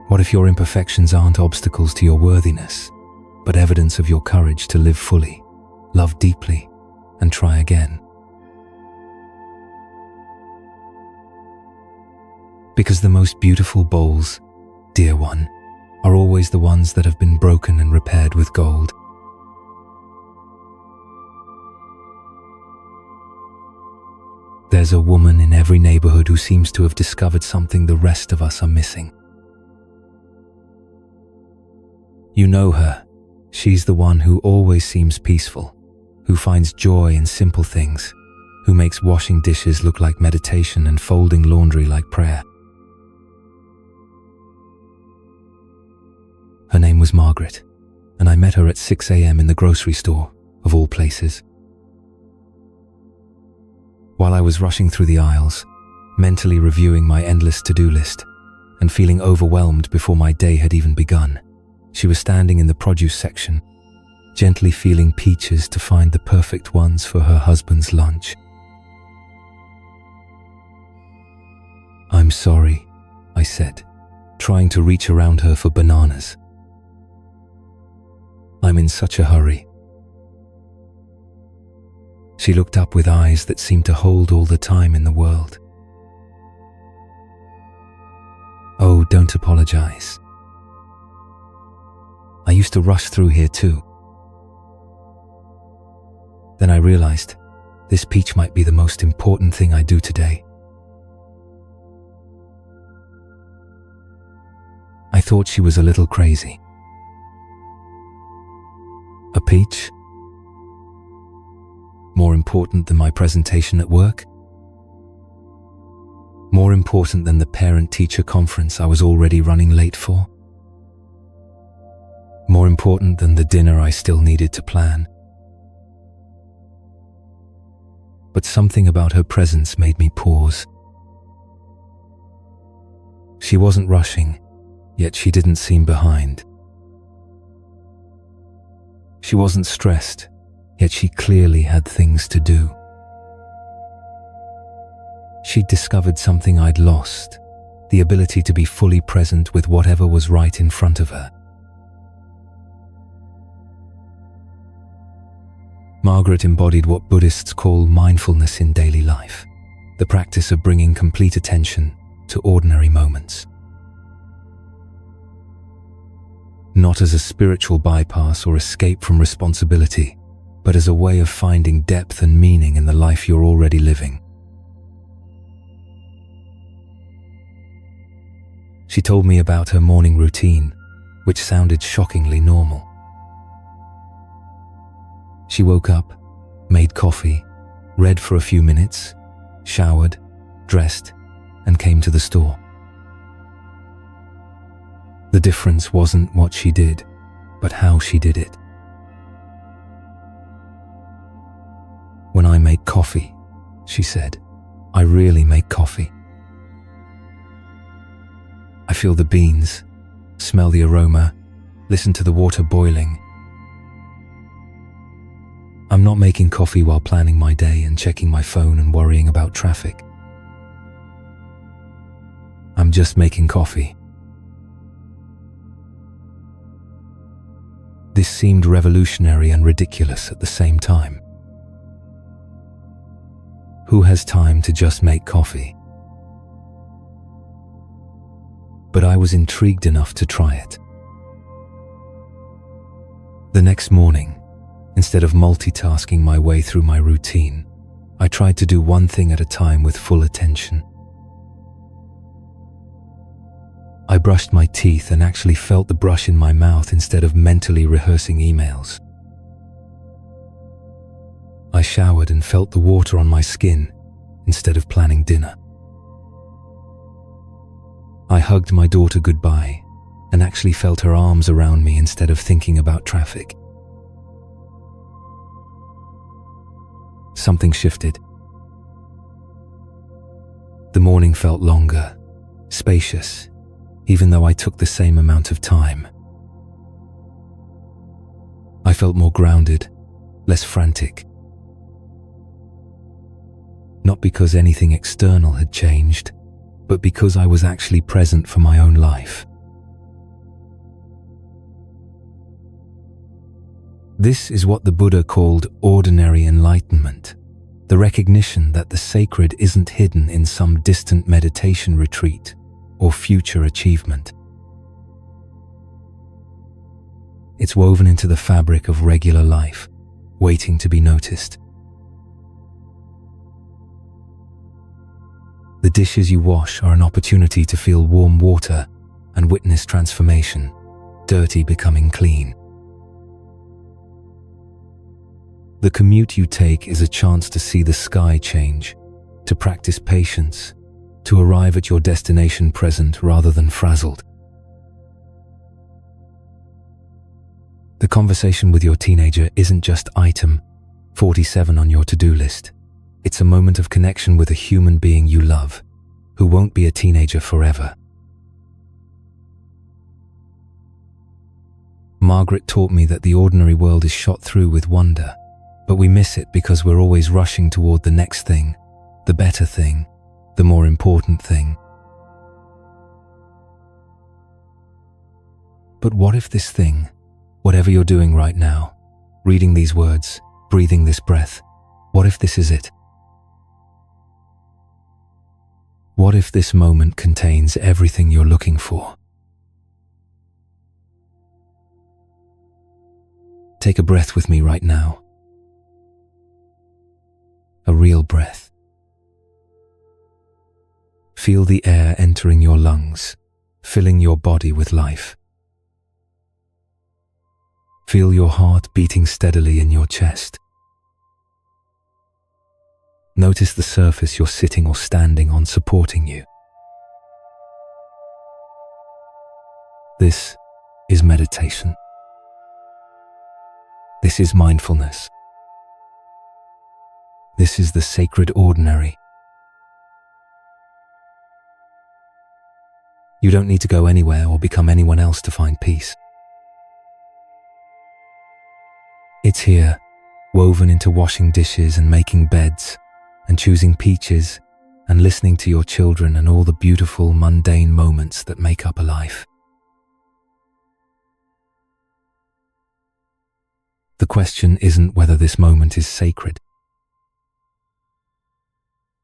What if your imperfections aren't obstacles to your worthiness, but evidence of your courage to live fully, love deeply, and try again? Because the most beautiful bowls, dear one, are always the ones that have been broken and repaired with gold. There's a woman in every neighborhood who seems to have discovered something the rest of us are missing. You know her. She's the one who always seems peaceful, who finds joy in simple things, who makes washing dishes look like meditation and folding laundry like prayer. Her name was Margaret, and I met her at 6 a.m. in the grocery store, of all places. While I was rushing through the aisles, mentally reviewing my endless to-do list, and feeling overwhelmed before my day had even begun, she was standing in the produce section, gently peeling peaches to find the perfect ones for her husband's lunch. "I'm sorry," I said, trying to reach around her for bananas. "I'm in such a hurry." She looked up with eyes that seemed to hold all the time in the world. "Oh, don't apologize. I used to rush through here too." Then I realized this peach might be the most important thing I do today. I thought she was a little crazy. A peach? More important than my presentation at work? More important than the parent-teacher conference I was already running late for? More important than the dinner I still needed to plan? But something about her presence made me pause. She wasn't rushing, yet she didn't seem behind. She wasn't stressed, yet she clearly had things to do. She'd discovered something I'd lost, the ability to be fully present with whatever was right in front of her. Margaret embodied what Buddhists call mindfulness in daily life, the practice of bringing complete attention to ordinary moments. Not as a spiritual bypass or escape from responsibility, but as a way of finding depth and meaning in the life you're already living. She told me about her morning routine, which sounded shockingly normal. She woke up, made coffee, read for a few minutes, showered, dressed, and came to the store. The difference wasn't what she did, but how she did it. "When I make coffee," she said, "I really make coffee. I feel the beans, smell the aroma, listen to the water boiling. I'm not making coffee while planning my day and checking my phone and worrying about traffic. I'm just making coffee." This seemed revolutionary and ridiculous at the same time. Who has time to just make coffee? But I was intrigued enough to try it. The next morning, instead of multitasking my way through my routine, I tried to do one thing at a time with full attention. I brushed my teeth and actually felt the brush in my mouth instead of mentally rehearsing emails. I showered and felt the water on my skin instead of planning dinner. I hugged my daughter goodbye and actually felt her arms around me instead of thinking about traffic. Something shifted. The morning felt longer, spacious, even though I took the same amount of time. I felt more grounded, less frantic. Not because anything external had changed, but because I was actually present for my own life. This is what the Buddha called ordinary enlightenment, the recognition that the sacred isn't hidden in some distant meditation retreat or future achievement. It's woven into the fabric of regular life, waiting to be noticed. The dishes you wash are an opportunity to feel warm water and witness transformation, dirty becoming clean. The commute you take is a chance to see the sky change, to practice patience, to arrive at your destination present rather than frazzled. The conversation with your teenager isn't just item 47 on your to-do list. It's a moment of connection with a human being you love, who won't be a teenager forever. Margaret taught me that the ordinary world is shot through with wonder, but we miss it because we're always rushing toward the next thing, the better thing, the more important thing. But what if this thing, whatever you're doing right now, reading these words, breathing this breath, what if this is it? What if this moment contains everything you're looking for? Take a breath with me right now. A real breath. Feel the air entering your lungs, filling your body with life. Feel your heart beating steadily in your chest. Notice the surface you're sitting or standing on supporting you. This is meditation. This is mindfulness. This is the sacred ordinary. You don't need to go anywhere or become anyone else to find peace. It's here, woven into washing dishes and making beds, and choosing peaches, and listening to your children and all the beautiful, mundane moments that make up a life. The question isn't whether this moment is sacred.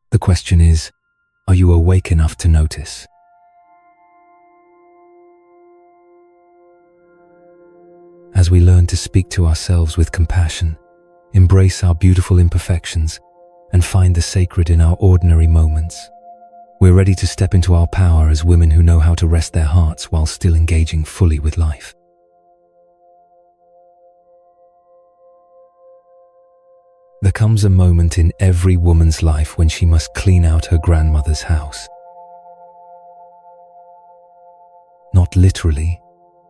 The question is, are you awake enough to notice? As we learn to speak to ourselves with compassion, embrace our beautiful imperfections, and find the sacred in our ordinary moments, we're ready to step into our power as women who know how to rest their hearts while still engaging fully with life. There comes a moment in every woman's life when she must clean out her grandmother's house. Not literally,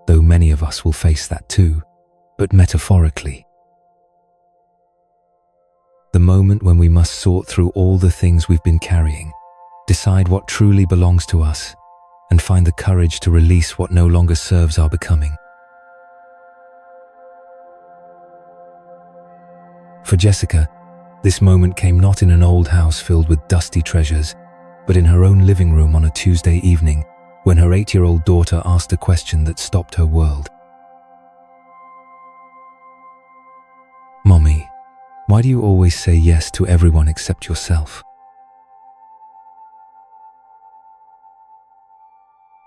though many of us will face that too, but metaphorically. The moment when we must sort through all the things we've been carrying, decide what truly belongs to us, and find the courage to release what no longer serves our becoming. For Jessica, this moment came not in an old house filled with dusty treasures, but in her own living room on a Tuesday evening when her 8-year-old daughter asked a question that stopped her world. "Mommy, why do you always say yes to everyone except yourself?"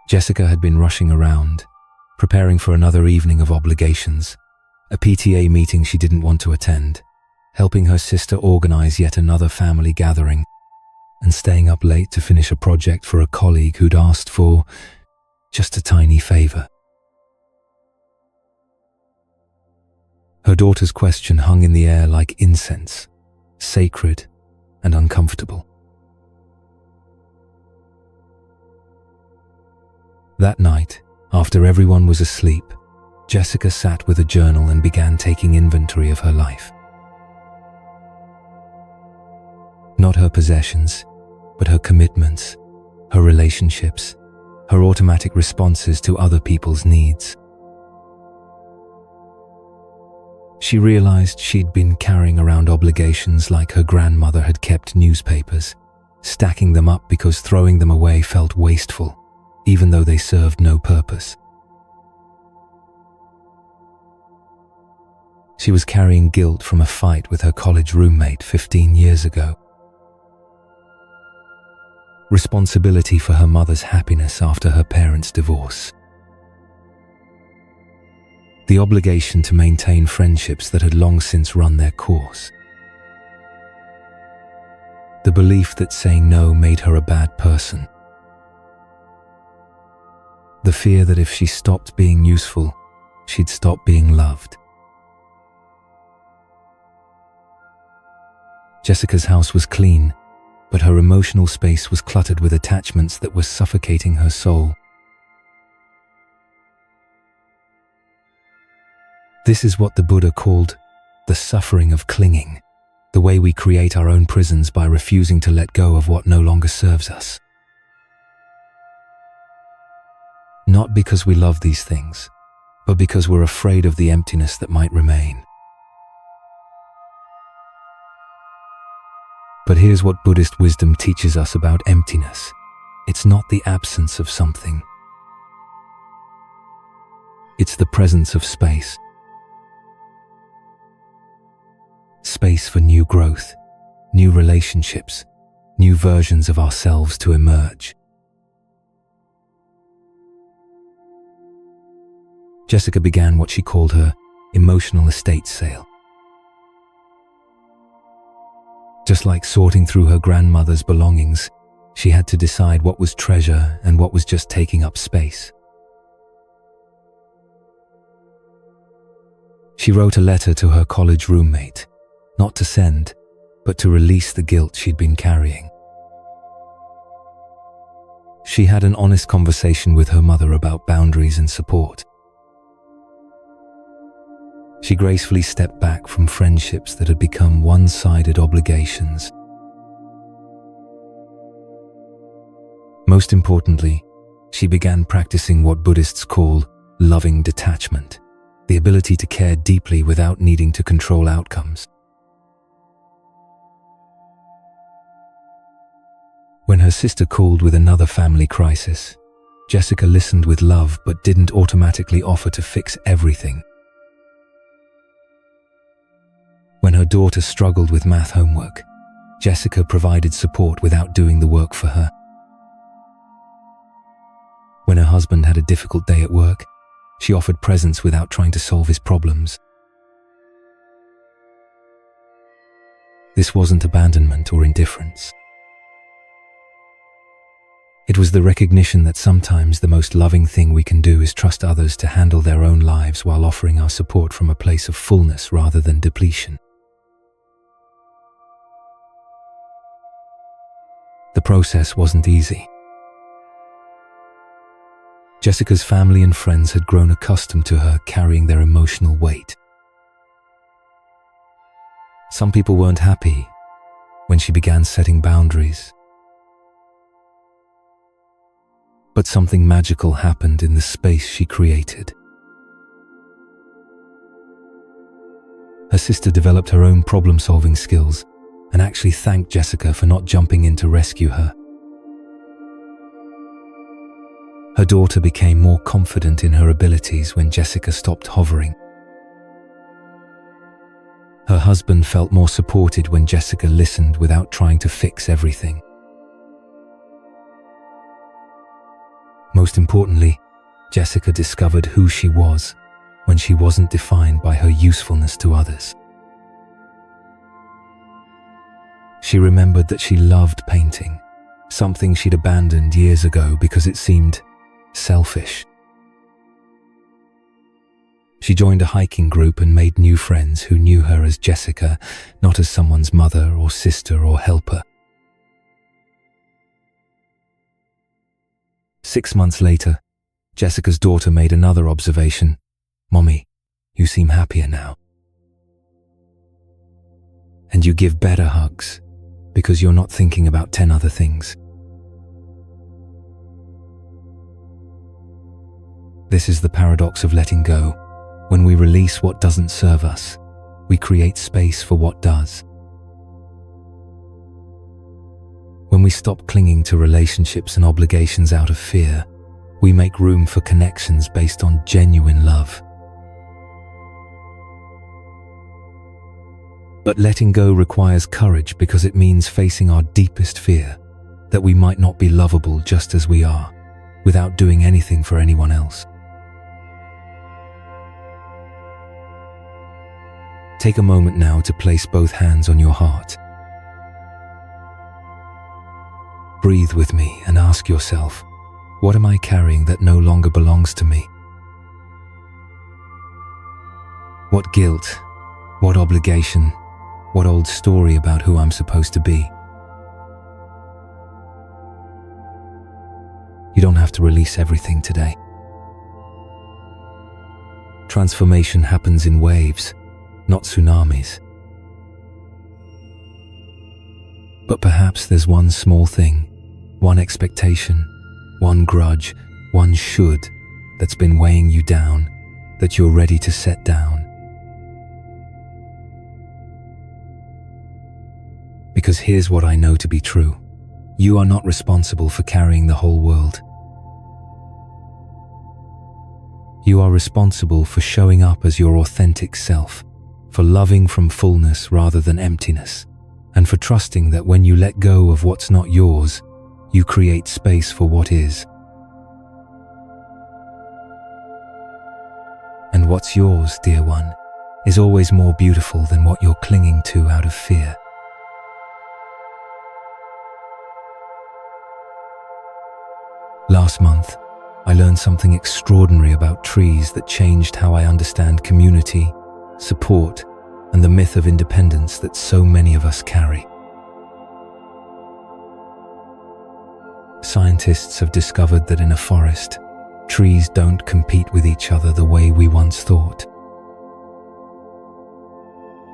Jessica had been rushing around, preparing for another evening of obligations, a PTA meeting she didn't want to attend, helping her sister organize yet another family gathering, and staying up late to finish a project for a colleague who'd asked for just a tiny favor. Her daughter's question hung in the air like incense, sacred and uncomfortable. That night, after everyone was asleep, Jessica sat with a journal and began taking inventory of her life. Not her possessions, but her commitments, her relationships, her automatic responses to other people's needs. She realized she'd been carrying around obligations like her grandmother had kept newspapers, stacking them up because throwing them away felt wasteful, even though they served no purpose. She was carrying guilt from a fight with her college roommate 15 years ago. Responsibility for her mother's happiness after her parents' divorce. The obligation to maintain friendships that had long since run their course. The belief that saying no made her a bad person. The fear that if she stopped being useful, she'd stop being loved. Jessica's house was clean, but her emotional space was cluttered with attachments that were suffocating her soul. This is what the Buddha called the suffering of clinging, the way we create our own prisons by refusing to let go of what no longer serves us. Not because we love these things, but because we're afraid of the emptiness that might remain. But here's what Buddhist wisdom teaches us about emptiness. It's not the absence of something. It's the presence of space. Space for new growth, new relationships, new versions of ourselves to emerge. Jessica began what she called her emotional estate sale. Just like sorting through her grandmother's belongings, she had to decide what was treasure and what was just taking up space. She wrote a letter to her college roommate, not to send, but to release the guilt she'd been carrying. She had an honest conversation with her mother about boundaries and support. She gracefully stepped back from friendships that had become one-sided obligations. Most importantly, she began practicing what Buddhists call loving detachment, the ability to care deeply without needing to control outcomes. When her sister called with another family crisis, Jessica listened with love but didn't automatically offer to fix everything. When her daughter struggled with math homework, Jessica provided support without doing the work for her. When her husband had a difficult day at work, she offered presence without trying to solve his problems. This wasn't abandonment or indifference. It was the recognition that sometimes the most loving thing we can do is trust others to handle their own lives while offering our support from a place of fullness rather than depletion. The process wasn't easy. Jessica's family and friends had grown accustomed to her carrying their emotional weight. Some people weren't happy when she began setting boundaries. But something magical happened in the space she created. Her sister developed her own problem-solving skills and actually thanked Jessica for not jumping in to rescue her. Her daughter became more confident in her abilities when Jessica stopped hovering. Her husband felt more supported when Jessica listened without trying to fix everything. Most importantly, Jessica discovered who she was when she wasn't defined by her usefulness to others. She remembered that she loved painting, something she'd abandoned years ago because it seemed selfish. She joined a hiking group and made new friends who knew her as Jessica, not as someone's mother or sister or helper. 6 months later, Jessica's daughter made another observation. "Mommy, you seem happier now. And you give better hugs because you're not thinking about 10 other things." This is the paradox of letting go. When we release what doesn't serve us, we create space for what does. When we stop clinging to relationships and obligations out of fear, we make room for connections based on genuine love. But letting go requires courage because it means facing our deepest fear, that we might not be lovable just as we are, without doing anything for anyone else. Take a moment now to place both hands on your heart. Breathe with me and ask yourself, what am I carrying that no longer belongs to me? What guilt, what obligation, what old story about who I'm supposed to be? You don't have to release everything today. Transformation happens in waves, not tsunamis. But perhaps there's one small thing, one expectation, one grudge, one should that's been weighing you down, that you're ready to set down. Because here's what I know to be true. You are not responsible for carrying the whole world. You are responsible for showing up as your authentic self, for loving from fullness rather than emptiness, and for trusting that when you let go of what's not yours, you create space for what is. And what's yours, dear one, is always more beautiful than what you're clinging to out of fear. Last month, I learned something extraordinary about trees that changed how I understand community, support, and the myth of independence that so many of us carry. Scientists have discovered that in a forest, trees don't compete with each other the way we once thought.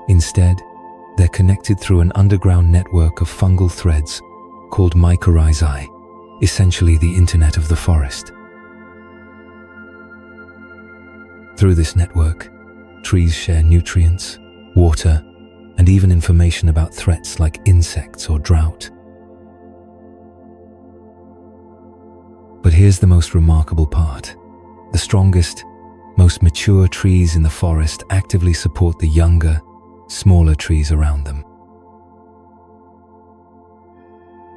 Instead, they're connected through an underground network of fungal threads called mycorrhizae, essentially the internet of the forest. Through this network, trees share nutrients, water, and even information about threats like insects or drought. But here's the most remarkable part. The strongest, most mature trees in the forest actively support the younger, smaller trees around them.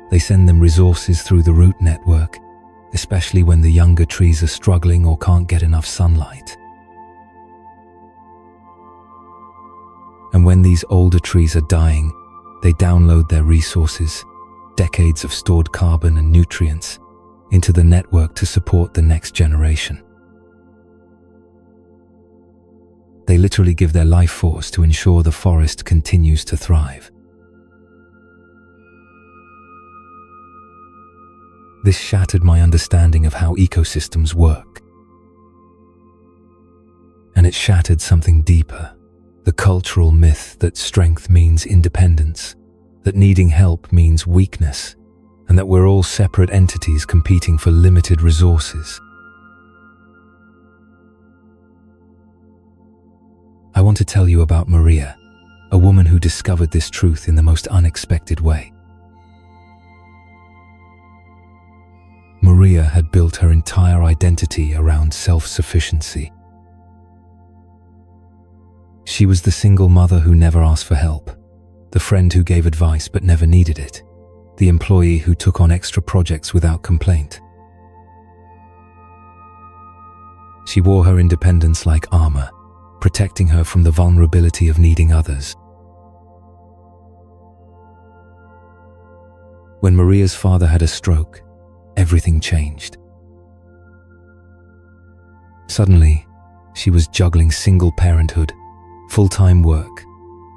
They send them resources through the root network, especially when the younger trees are struggling or can't get enough sunlight. And when these older trees are dying, they download their resources, decades of stored carbon and nutrients, into the network to support the next generation. They literally give their life force to ensure the forest continues to thrive. This shattered my understanding of how ecosystems work. And it shattered something deeper. The cultural myth that strength means independence, that needing help means weakness, and that we're all separate entities competing for limited resources. I want to tell you about Maria, a woman who discovered this truth in the most unexpected way. Maria had built her entire identity around self-sufficiency. She was the single mother who never asked for help, the friend who gave advice but never needed it, the employee who took on extra projects without complaint. She wore her independence like armor, protecting her from the vulnerability of needing others. When Maria's father had a stroke, everything changed. Suddenly, she was juggling single parenthood, full-time work,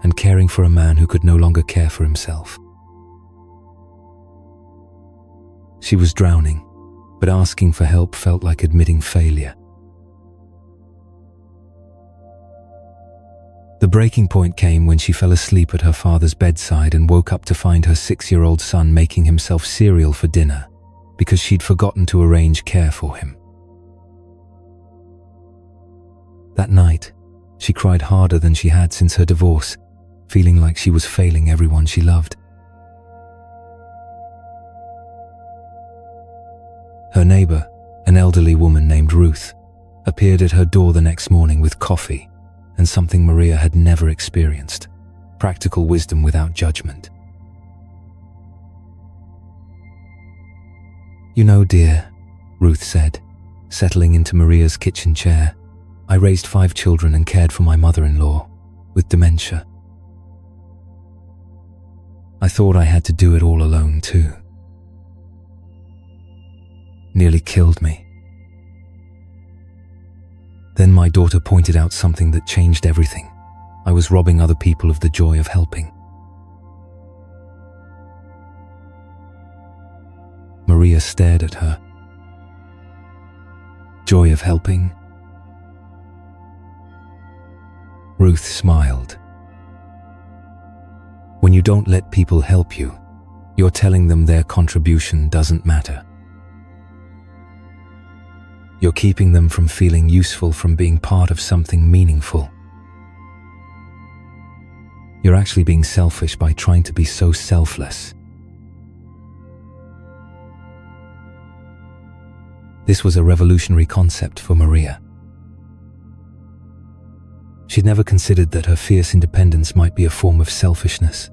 and caring for a man who could no longer care for himself. She was drowning, but asking for help felt like admitting failure. The breaking point came when she fell asleep at her father's bedside and woke up to find her 6-year-old son making himself cereal for dinner because she'd forgotten to arrange care for him. That night, she cried harder than she had since her divorce, feeling like she was failing everyone she loved. Her neighbor, an elderly woman named Ruth, appeared at her door the next morning with coffee and something Maria had never experienced: practical wisdom without judgment. "You know, dear," Ruth said, settling into Maria's kitchen chair, "I raised 5 children and cared for my mother-in-law with dementia. I thought I had to do it all alone too. Nearly killed me. Then my daughter pointed out something that changed everything. I was robbing other people of the joy of helping." Maria stared at her. "Joy of helping?" Ruth smiled. "When you don't let people help you, you're telling them their contribution doesn't matter. You're keeping them from feeling useful, from being part of something meaningful. You're actually being selfish by trying to be so selfless." This was a revolutionary concept for Maria. She'd never considered that her fierce independence might be a form of selfishness,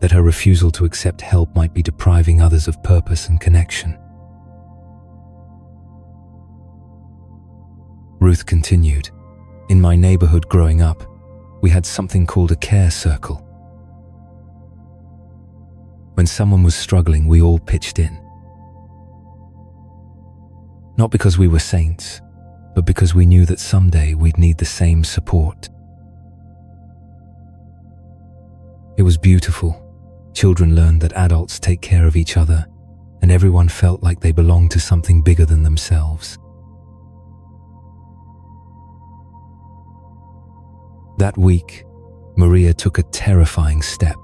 that her refusal to accept help might be depriving others of purpose and connection. Ruth continued, "In my neighborhood growing up, we had something called a care circle. When someone was struggling, we all pitched in. Not because we were saints, but because we knew that someday we'd need the same support. It was beautiful. Children learned that adults take care of each other, and everyone felt like they belonged to something bigger than themselves." That week, Maria took a terrifying step.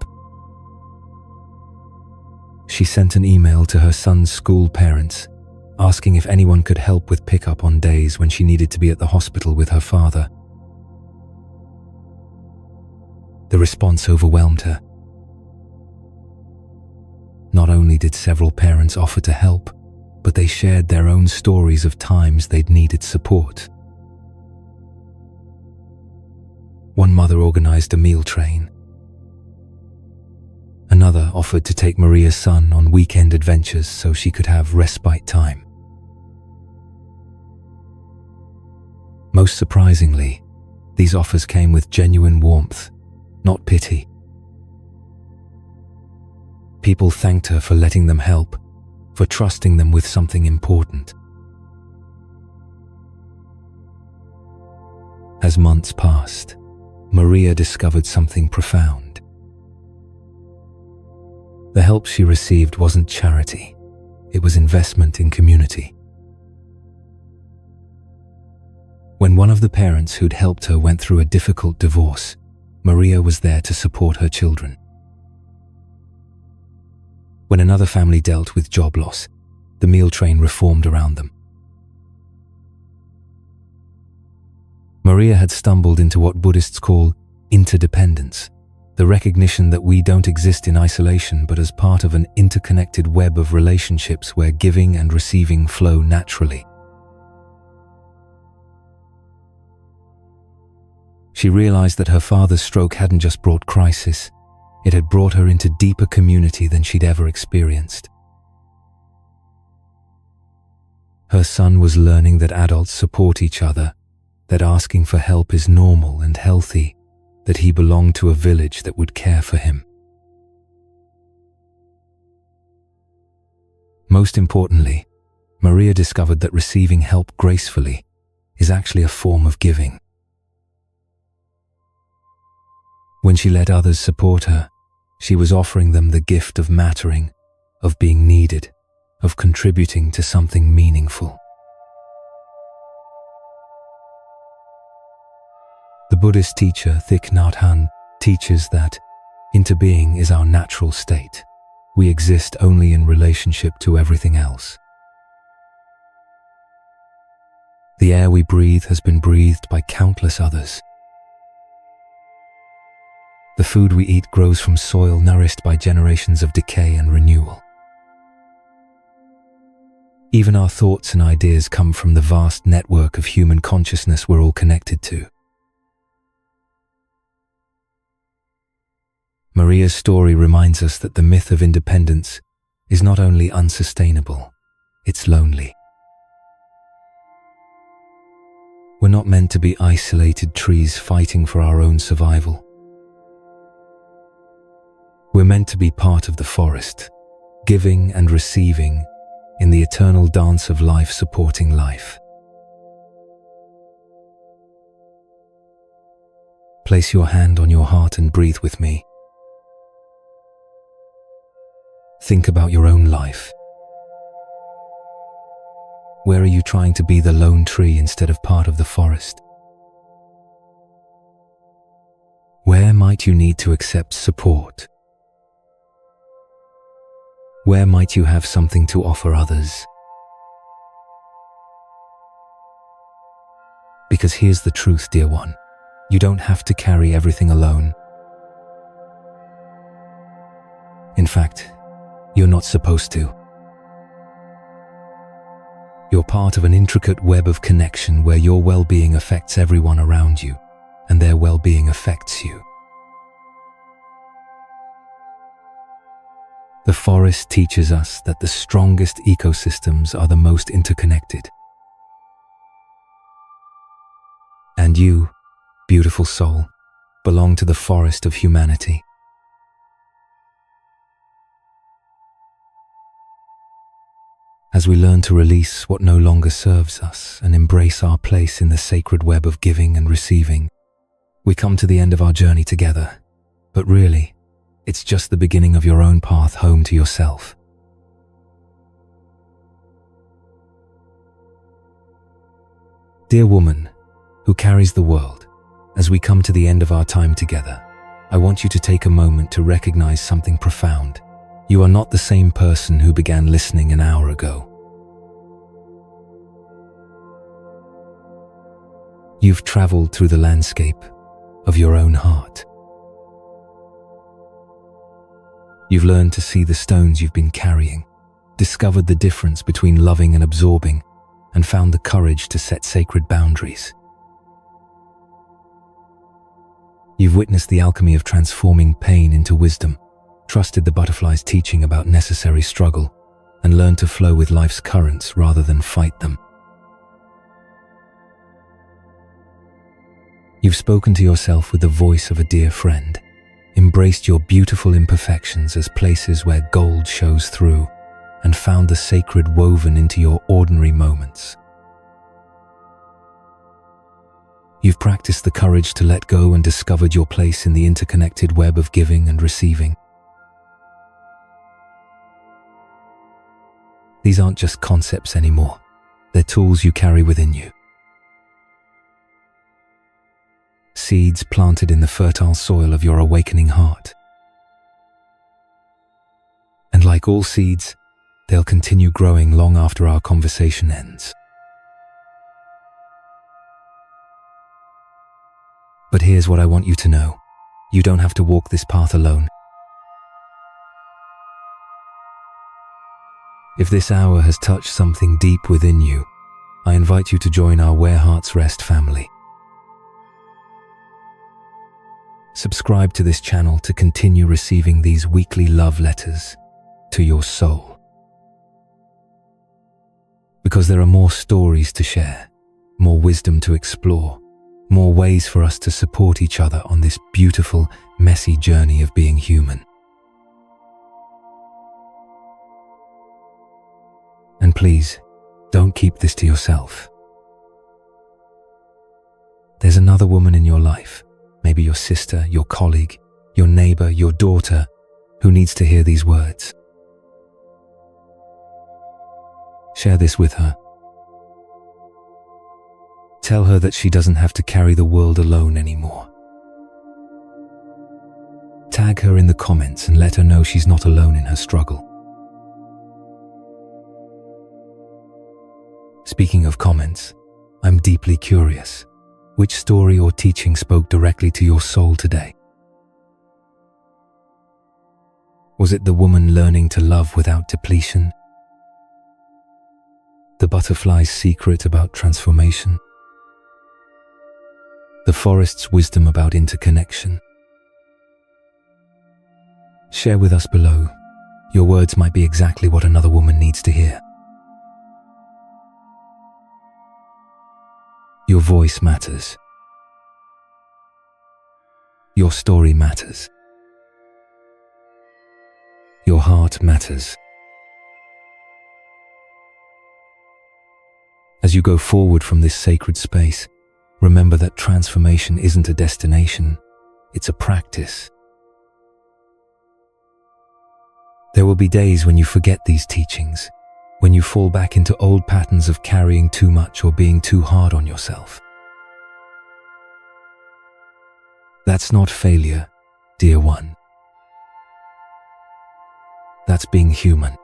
She sent an email to her son's school parents, asking if anyone could help with pickup on days when she needed to be at the hospital with her father. The response overwhelmed her. Not only did several parents offer to help, but they shared their own stories of times they'd needed support. One mother organized a meal train. Another offered to take Maria's son on weekend adventures so she could have respite time. Most surprisingly, these offers came with genuine warmth, not pity. People thanked her for letting them help, for trusting them with something important. As months passed, Maria discovered something profound. The help she received wasn't charity, it was investment in community. When one of the parents who'd helped her went through a difficult divorce, Maria was there to support her children. When another family dealt with job loss, the meal train reformed around them. Maria had stumbled into what Buddhists call interdependence, the recognition that we don't exist in isolation but as part of an interconnected web of relationships where giving and receiving flow naturally. She realized that her father's stroke hadn't just brought crisis, it had brought her into deeper community than she'd ever experienced. Her son was learning that adults support each other, that asking for help is normal and healthy, that he belonged to a village that would care for him. Most importantly, Maria discovered that receiving help gracefully is actually a form of giving. When she let others support her, she was offering them the gift of mattering, of being needed, of contributing to something meaningful. The Buddhist teacher Thich Nhat Hanh teaches that interbeing is our natural state. We exist only in relationship to everything else. The air we breathe has been breathed by countless others. The food we eat grows from soil nourished by generations of decay and renewal. Even our thoughts and ideas come from the vast network of human consciousness we're all connected to. Maria's story reminds us that the myth of independence is not only unsustainable, it's lonely. We're not meant to be isolated trees fighting for our own survival. We're meant to be part of the forest, giving and receiving in the eternal dance of life supporting life. Place your hand on your heart and breathe with me. Think about your own life. Where are you trying to be the lone tree instead of part of the forest? Where might you need to accept support? Where might you have something to offer others? Because here's the truth, dear one. You don't have to carry everything alone. In fact, you're not supposed to. You're part of an intricate web of connection where your well-being affects everyone around you, and their well-being affects you. The forest teaches us that the strongest ecosystems are the most interconnected. And you, beautiful soul, belong to the forest of humanity. As we learn to release what no longer serves us and embrace our place in the sacred web of giving and receiving, we come to the end of our journey together. But really, it's just the beginning of your own path home to yourself. Dear woman, who carries the world, as we come to the end of our time together, I want you to take a moment to recognize something profound. You are not the same person who began listening an hour ago. You've traveled through the landscape of your own heart. You've learned to see the stones you've been carrying, discovered the difference between loving and absorbing, and found the courage to set sacred boundaries. You've witnessed the alchemy of transforming pain into wisdom, trusted the butterfly's teaching about necessary struggle, and learned to flow with life's currents rather than fight them. You've spoken to yourself with the voice of a dear friend, embraced your beautiful imperfections as places where gold shows through, and found the sacred woven into your ordinary moments. You've practiced the courage to let go and discovered your place in the interconnected web of giving and receiving. These aren't just concepts anymore. They're tools you carry within you. Seeds planted in the fertile soil of your awakening heart. And like all seeds, they'll continue growing long after our conversation ends. But here's what I want you to know. You don't have to walk this path alone. If this hour has touched something deep within you, I invite you to join our Where Hearts Rest family. Subscribe to this channel to continue receiving these weekly love letters to your soul. Because there are more stories to share, more wisdom to explore, more ways for us to support each other on this beautiful, messy journey of being human. And please, don't keep this to yourself. There's another woman in your life, maybe your sister, your colleague, your neighbor, your daughter, who needs to hear these words. Share this with her. Tell her that she doesn't have to carry the world alone anymore. Tag her in the comments and let her know she's not alone in her struggle. Speaking of comments, I'm deeply curious. Which story or teaching spoke directly to your soul today? Was it the woman learning to love without depletion? The butterfly's secret about transformation? The forest's wisdom about interconnection? Share with us below. Your words might be exactly what another woman needs to hear. Your voice matters. Your story matters. Your heart matters. As you go forward from this sacred space, remember that transformation isn't a destination, it's a practice. There will be days when you forget these teachings, when you fall back into old patterns of carrying too much or being too hard on yourself. That's not failure, dear one. That's being human.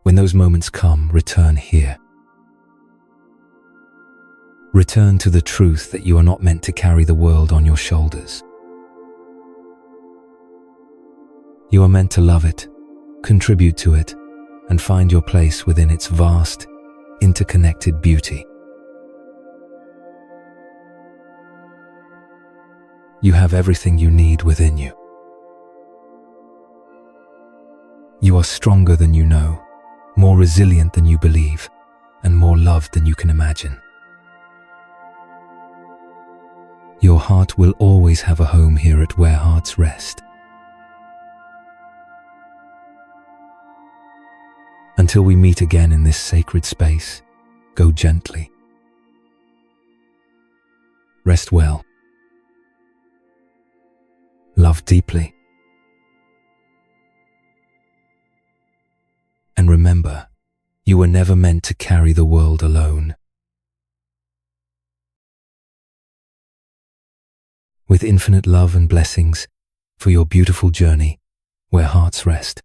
When those moments come, return here. Return to the truth that you are not meant to carry the world on your shoulders. You are meant to love it, contribute to it, and find your place within its vast, interconnected beauty. You have everything you need within you. You are stronger than you know, more resilient than you believe, and more loved than you can imagine. Your heart will always have a home here at Where Hearts Rest. Until we meet again in this sacred space, go gently. Rest well. Love deeply. And remember, you were never meant to carry the world alone. With infinite love and blessings for your beautiful journey, Where Hearts Rest.